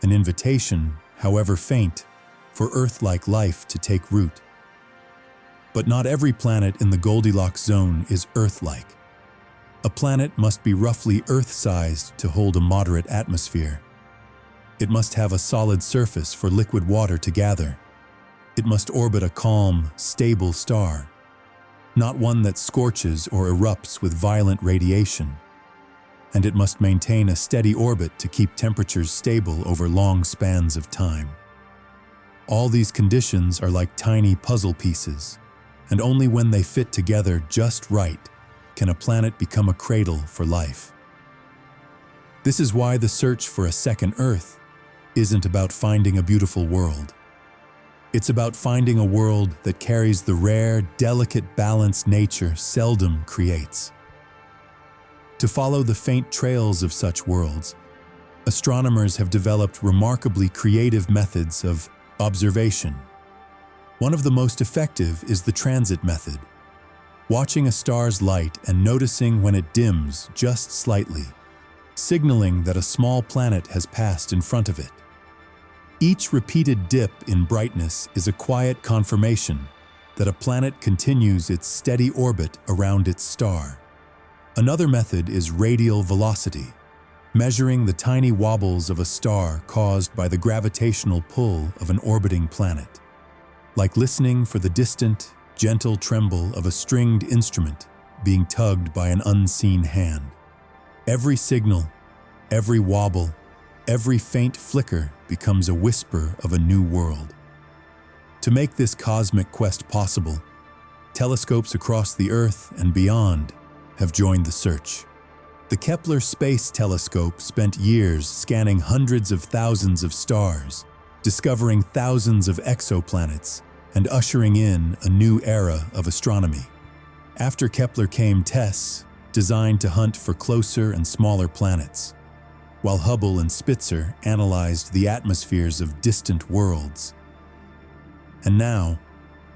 an invitation, however faint, for Earth-like life to take root. But not every planet in the Goldilocks zone is Earth-like. A planet must be roughly Earth-sized to hold a moderate atmosphere. It must have a solid surface for liquid water to gather. It must orbit a calm, stable star, not one that scorches or erupts with violent radiation. And it must maintain a steady orbit to keep temperatures stable over long spans of time. All these conditions are like tiny puzzle pieces, and only when they fit together just right can a planet become a cradle for life. This is why the search for a second Earth isn't about finding a beautiful world. It's about finding a world that carries the rare, delicate balance nature seldom creates. To follow the faint trails of such worlds, astronomers have developed remarkably creative methods of observation. One of the most effective is the transit method, watching a star's light and noticing when it dims just slightly, signaling that a small planet has passed in front of it. Each repeated dip in brightness is a quiet confirmation that a planet continues its steady orbit around its star. Another method is radial velocity, measuring the tiny wobbles of a star caused by the gravitational pull of an orbiting planet. Like listening for the distant, gentle tremble of a stringed instrument being tugged by an unseen hand. Every signal, every wobble, every faint flicker becomes a whisper of a new world. To make this cosmic quest possible, telescopes across the Earth and beyond have joined the search. The Kepler Space Telescope spent years scanning hundreds of thousands of stars, discovering thousands of exoplanets, and ushering in a new era of astronomy. After Kepler came TESS, designed to hunt for closer and smaller planets, while Hubble and Spitzer analyzed the atmospheres of distant worlds. And now,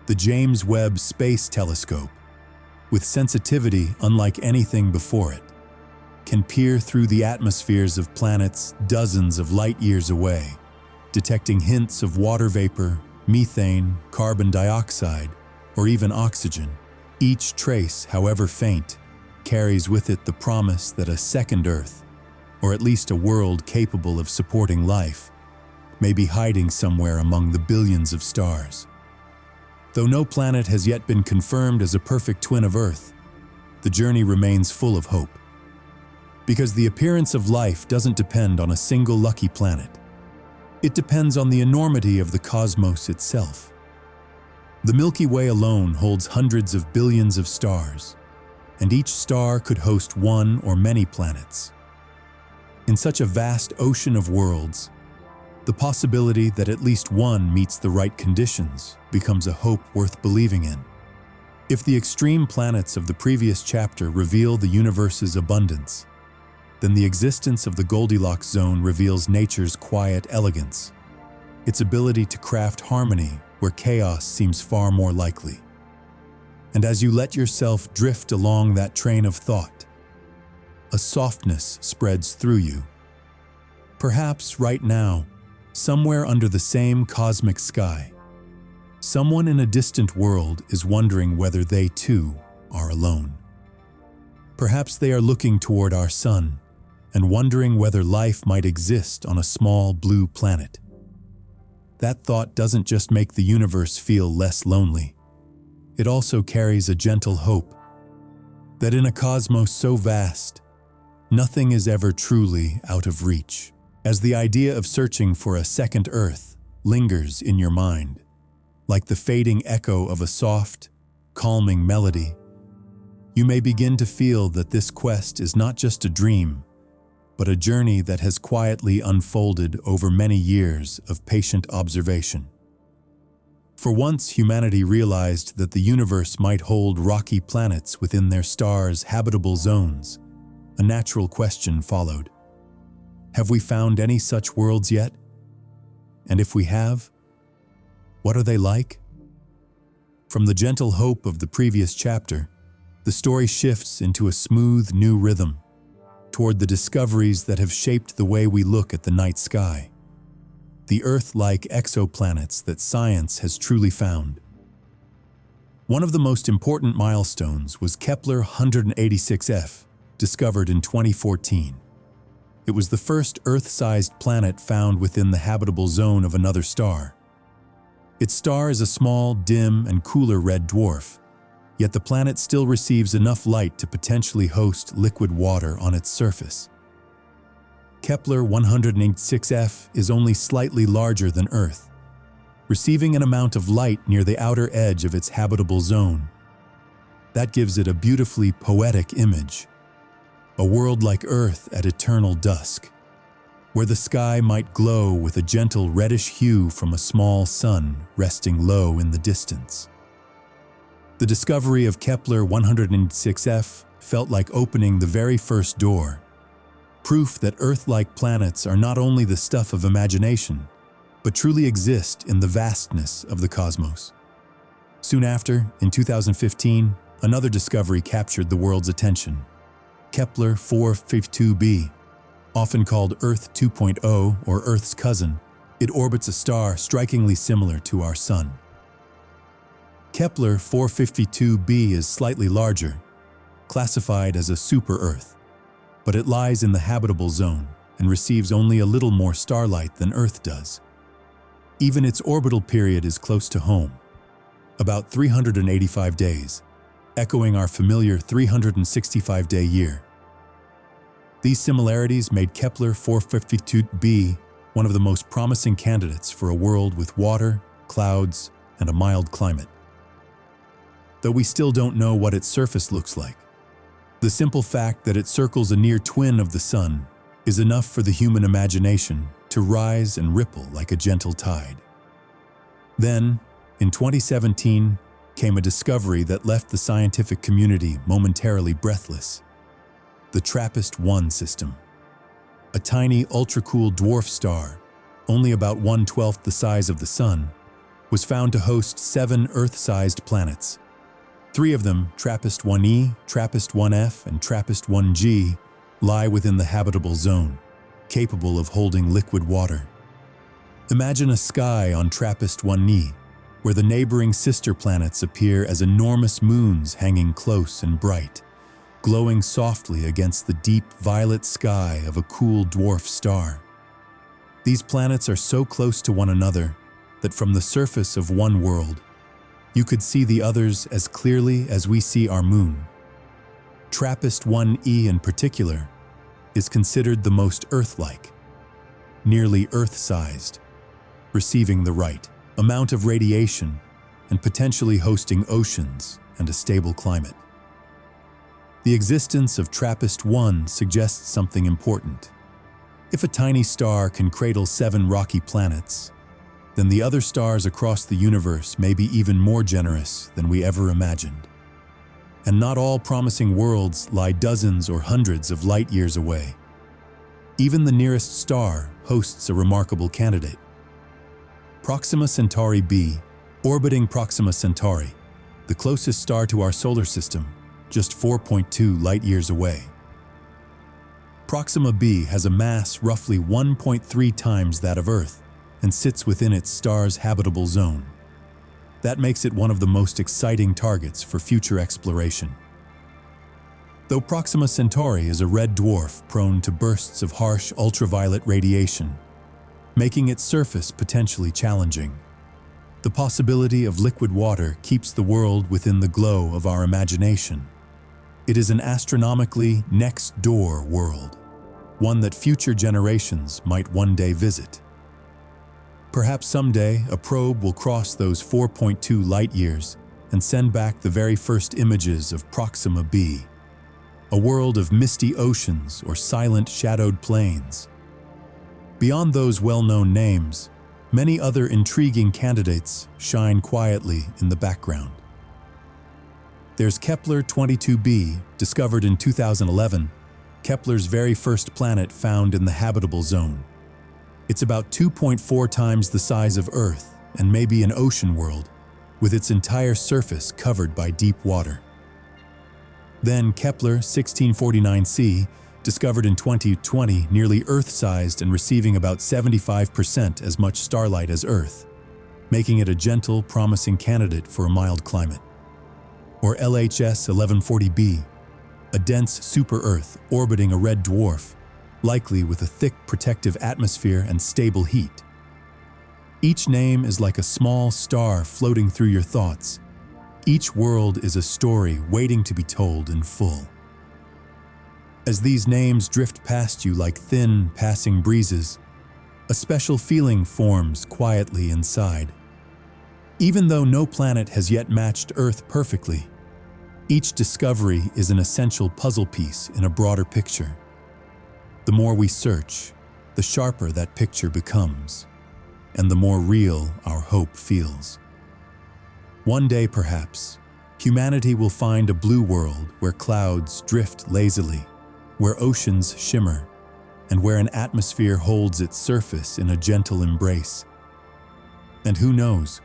the James Webb Space Telescope, with sensitivity unlike anything before it, can peer through the atmospheres of planets dozens of light-years away, detecting hints of water vapor, methane, carbon dioxide, or even oxygen. Each trace, however faint, carries with it the promise that a second Earth, or at least a world capable of supporting life, may be hiding somewhere among the billions of stars. Though no planet has yet been confirmed as a perfect twin of Earth, the journey remains full of hope. Because the appearance of life doesn't depend on a single lucky planet. It depends on the enormity of the cosmos itself. The Milky Way alone holds hundreds of billions of stars, and each star could host one or many planets. In such a vast ocean of worlds, the possibility that at least one meets the right conditions becomes a hope worth believing in. If the extreme planets of the previous chapter reveal the universe's abundance, then the existence of the Goldilocks zone reveals nature's quiet elegance, its ability to craft harmony where chaos seems far more likely. And as you let yourself drift along that train of thought, a softness spreads through you. Perhaps right now, somewhere under the same cosmic sky, Someone in a distant world is wondering whether they too are alone. Perhaps they are looking toward our sun and wondering whether life might exist on a small blue planet. That thought doesn't just make the universe feel less lonely. It also carries a gentle hope that in a cosmos so vast, nothing is ever truly out of reach. As the idea of searching for a second Earth lingers in your mind, like the fading echo of a soft, calming melody, you may begin to feel that this quest is not just a dream, but a journey that has quietly unfolded over many years of patient observation. For once, humanity realized that the universe might hold rocky planets within their stars' habitable zones. A natural question followed. Have we found any such worlds yet? And if we have, what are they like? From the gentle hope of the previous chapter, the story shifts into a smooth new rhythm toward the discoveries that have shaped the way we look at the night sky. The Earth-like exoplanets that science has truly found. One of the most important milestones was Kepler 186f, discovered in 2014. It was the first Earth-sized planet found within the habitable zone of another star. Its star is a small, dim, and cooler red dwarf, yet the planet still receives enough light to potentially host liquid water on its surface. Kepler 186f is only slightly larger than Earth, receiving an amount of light near the outer edge of its habitable zone. That gives it a beautifully poetic image, a world like Earth at eternal dusk, where the sky might glow with a gentle reddish hue from a small sun resting low in the distance. The discovery of Kepler 186f felt like opening the very first door, proof that Earth-like planets are not only the stuff of imagination, but truly exist in the vastness of the cosmos. Soon after, in 2015, another discovery captured the world's attention. Kepler 452b, often called Earth 2.0 or Earth's cousin, it orbits a star strikingly similar to our Sun. Kepler 452b is slightly larger, classified as a super-Earth, but it lies in the habitable zone and receives only a little more starlight than Earth does. Even its orbital period is close to home, about 385 days, echoing our familiar 365-day year. These similarities made Kepler 452b one of the most promising candidates for a world with water, clouds, and a mild climate. Though we still don't know what its surface looks like, the simple fact that it circles a near twin of the Sun is enough for the human imagination to rise and ripple like a gentle tide. Then, in 2017, came a discovery that left the scientific community momentarily breathless. The TRAPPIST-1 system. A tiny ultra-cool dwarf star, only about 1/12 the size of the Sun, was found to host 7 Earth-sized planets. 3 of them, TRAPPIST-1e, TRAPPIST-1f, and TRAPPIST-1g, lie within the habitable zone, capable of holding liquid water. Imagine a sky on TRAPPIST-1e, where the neighboring sister planets appear as enormous moons hanging close and bright, glowing softly against the deep violet sky of a cool dwarf star. These planets are so close to one another that from the surface of one world, you could see the others as clearly as we see our moon. TRAPPIST-1e in particular is considered the most Earth-like, nearly Earth-sized, receiving the right amount of radiation and potentially hosting oceans and a stable climate. The existence of TRAPPIST-1 suggests something important. If a tiny star can cradle 7 rocky planets, then the other stars across the universe may be even more generous than we ever imagined. And not all promising worlds lie dozens or hundreds of light years away. Even the nearest star hosts a remarkable candidate. Proxima Centauri b, orbiting Proxima Centauri, the closest star to our solar system, just 4.2 light-years away. Proxima b has a mass roughly 1.3 times that of Earth and sits within its star's habitable zone. That makes it one of the most exciting targets for future exploration. Though Proxima Centauri is a red dwarf prone to bursts of harsh ultraviolet radiation, making its surface potentially challenging, the possibility of liquid water keeps the world within the glow of our imagination. It is an astronomically next-door world, one that future generations might one day visit. Perhaps someday a probe will cross those 4.2 light-years and send back the very first images of Proxima b, a world of misty oceans or silent shadowed plains. Beyond those well-known names, many other intriguing candidates shine quietly in the background. There's Kepler 22b, discovered in 2011, Kepler's very first planet found in the habitable zone. It's about 2.4 times the size of Earth and may be an ocean world, with its entire surface covered by deep water. Then Kepler 1649c, discovered in 2020, nearly Earth-sized and receiving about 75% as much starlight as Earth, making it a gentle, promising candidate for a mild climate. Or LHS 1140b, a dense super-Earth orbiting a red dwarf, likely with a thick protective atmosphere and stable heat. Each name is like a small star floating through your thoughts. Each world is a story waiting to be told in full. As these names drift past you like thin, passing breezes, a special feeling forms quietly inside. Even though no planet has yet matched Earth perfectly, each discovery is an essential puzzle piece in a broader picture. The more we search, the sharper that picture becomes, and the more real our hope feels. One day, perhaps, humanity will find a blue world where clouds drift lazily, where oceans shimmer, and where an atmosphere holds its surface in a gentle embrace. And who knows,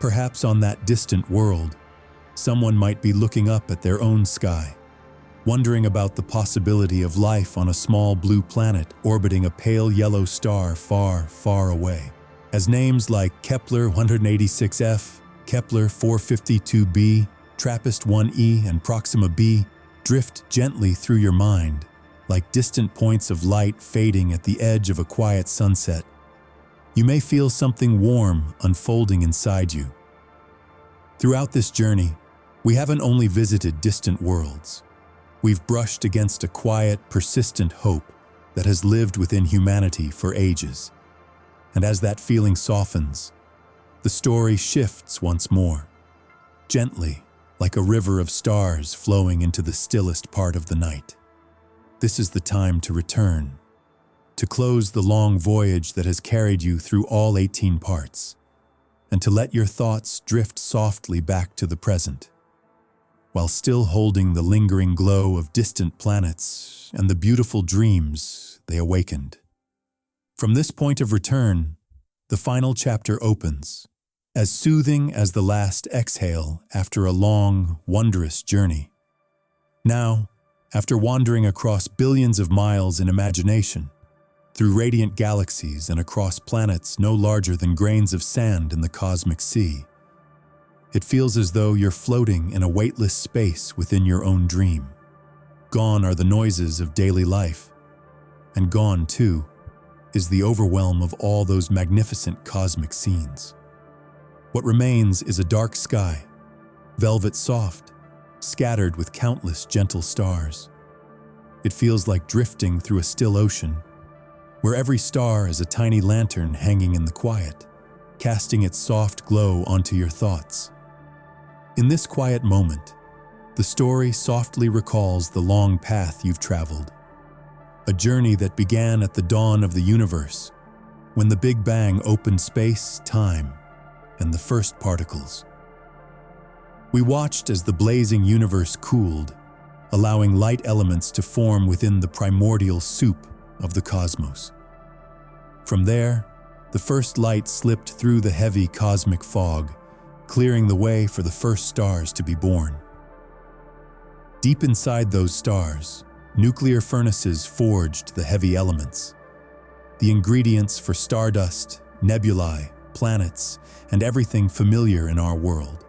perhaps on that distant world, someone might be looking up at their own sky, wondering about the possibility of life on a small blue planet orbiting a pale yellow star far, far away. As names like Kepler 186f, Kepler 452b, TRAPPIST-1e, and Proxima b drift gently through your mind, like distant points of light fading at the edge of a quiet sunset. You may feel something warm unfolding inside you. Throughout this journey, we haven't only visited distant worlds. We've brushed against a quiet, persistent hope that has lived within humanity for ages. And as that feeling softens, the story shifts once more, gently, like a river of stars flowing into the stillest part of the night. This is the time to return, to close the long voyage that has carried you through all 18 parts, and to let your thoughts drift softly back to the present, while still holding the lingering glow of distant planets and the beautiful dreams they awakened. From this point of return, the final chapter opens, as soothing as the last exhale after a long, wondrous journey. Now, after wandering across billions of miles in imagination, through radiant galaxies and across planets no larger than grains of sand in the cosmic sea, it feels as though you're floating in a weightless space within your own dream. Gone are the noises of daily life, and gone, too, is the overwhelm of all those magnificent cosmic scenes. What remains is a dark sky, velvet soft, scattered with countless gentle stars. It feels like drifting through a still ocean, where every star is a tiny lantern hanging in the quiet, casting its soft glow onto your thoughts. In this quiet moment, the story softly recalls the long path you've traveled, a journey that began at the dawn of the universe, when the Big Bang opened space, time, and the first particles. We watched as the blazing universe cooled, allowing light elements to form within the primordial soup of the cosmos. From there, the first light slipped through the heavy cosmic fog, clearing the way for the first stars to be born. Deep inside those stars, nuclear furnaces forged the heavy elements, the ingredients for stardust, nebulae, planets, and everything familiar in our world.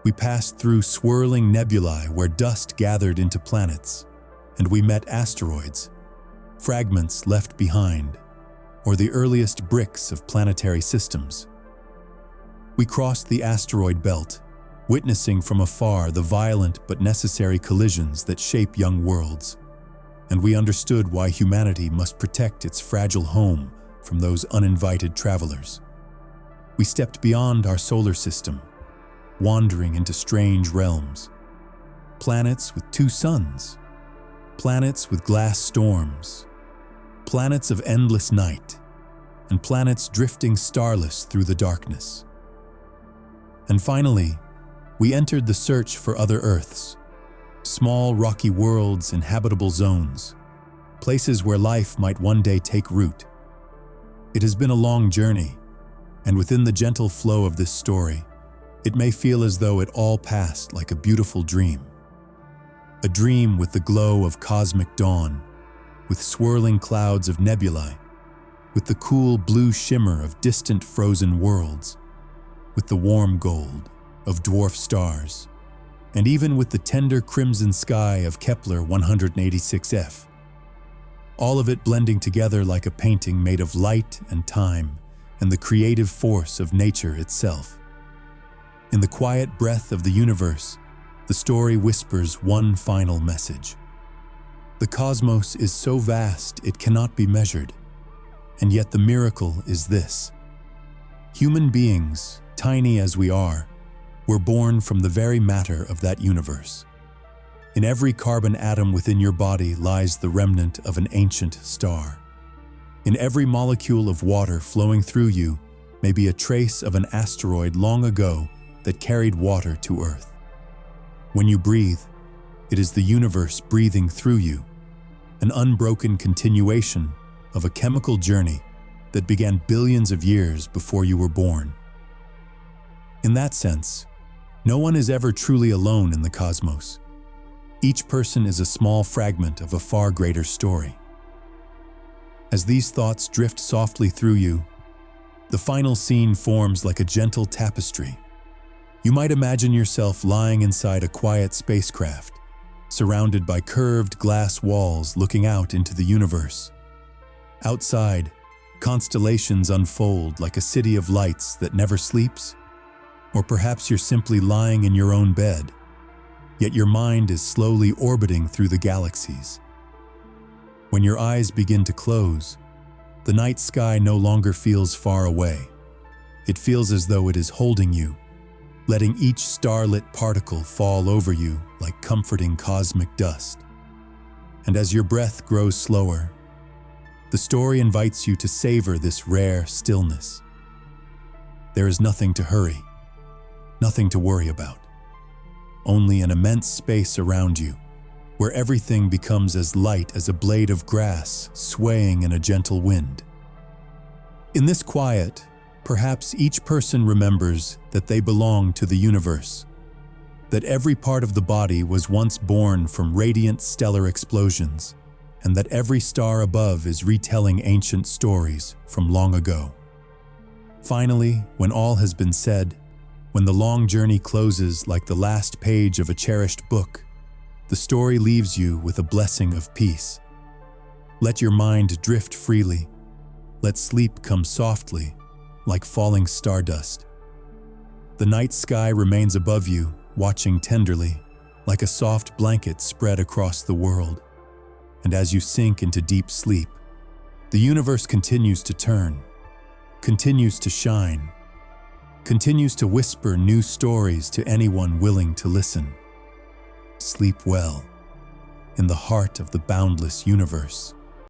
We passed through swirling nebulae where dust gathered into planets, and we met asteroids, fragments left behind, or the earliest bricks of planetary systems. We crossed the asteroid belt, witnessing from afar the violent but necessary collisions that shape young worlds, and we understood why humanity must protect its fragile home from those uninvited travelers. We stepped beyond our solar system, wandering into strange realms. Planets with two suns, planets with glass storms, planets of endless night, and planets drifting starless through the darkness. And finally, we entered the search for other Earths, small rocky worlds in habitable zones, places where life might one day take root. It has been a long journey, and within the gentle flow of this story, it may feel as though it all passed like a beautiful dream. A dream with the glow of cosmic dawn, with swirling clouds of nebulae, with the cool blue shimmer of distant frozen worlds, with the warm gold of dwarf stars, and even with the tender crimson sky of Kepler 186f. All of it blending together like a painting made of light and time and the creative force of nature itself. In the quiet breath of the universe, the story whispers one final message. The cosmos is so vast it cannot be measured, and yet the miracle is this. Human beings, tiny as we are, were born from the very matter of that universe. In every carbon atom within your body lies the remnant of an ancient star. In every molecule of water flowing through you may be a trace of an asteroid long ago that carried water to Earth. When you breathe, it is the universe breathing through you, an unbroken continuation of a chemical journey that began billions of years before you were born. In that sense, no one is ever truly alone in the cosmos. Each person is a small fragment of a far greater story. As these thoughts drift softly through you, the final scene forms like a gentle tapestry. You might imagine yourself lying inside a quiet spacecraft, surrounded by curved glass walls looking out into the universe. Outside, constellations unfold like a city of lights that never sleeps. Or perhaps you're simply lying in your own bed, yet your mind is slowly orbiting through the galaxies. When your eyes begin to close, the night sky no longer feels far away. It feels as though it is holding you, letting each starlit particle fall over you like comforting cosmic dust. And as your breath grows slower, the story invites you to savor this rare stillness. There is nothing to hurry, nothing to worry about. Only an immense space around you, where everything becomes as light as a blade of grass swaying in a gentle wind. In this quiet, perhaps each person remembers that they belong to the universe, that every part of the body was once born from radiant stellar explosions, and that every star above is retelling ancient stories from long ago. Finally, when all has been said, when the long journey closes like the last page of a cherished book, the story leaves you with a blessing of peace. Let your mind drift freely. Let sleep come softly, like falling stardust. The night sky remains above you, watching tenderly, like a soft blanket spread across the world. And as you sink into deep sleep, the universe continues to turn, continues to shine, continues to whisper new stories to anyone willing to listen. Sleep well, in the heart of the boundless universe.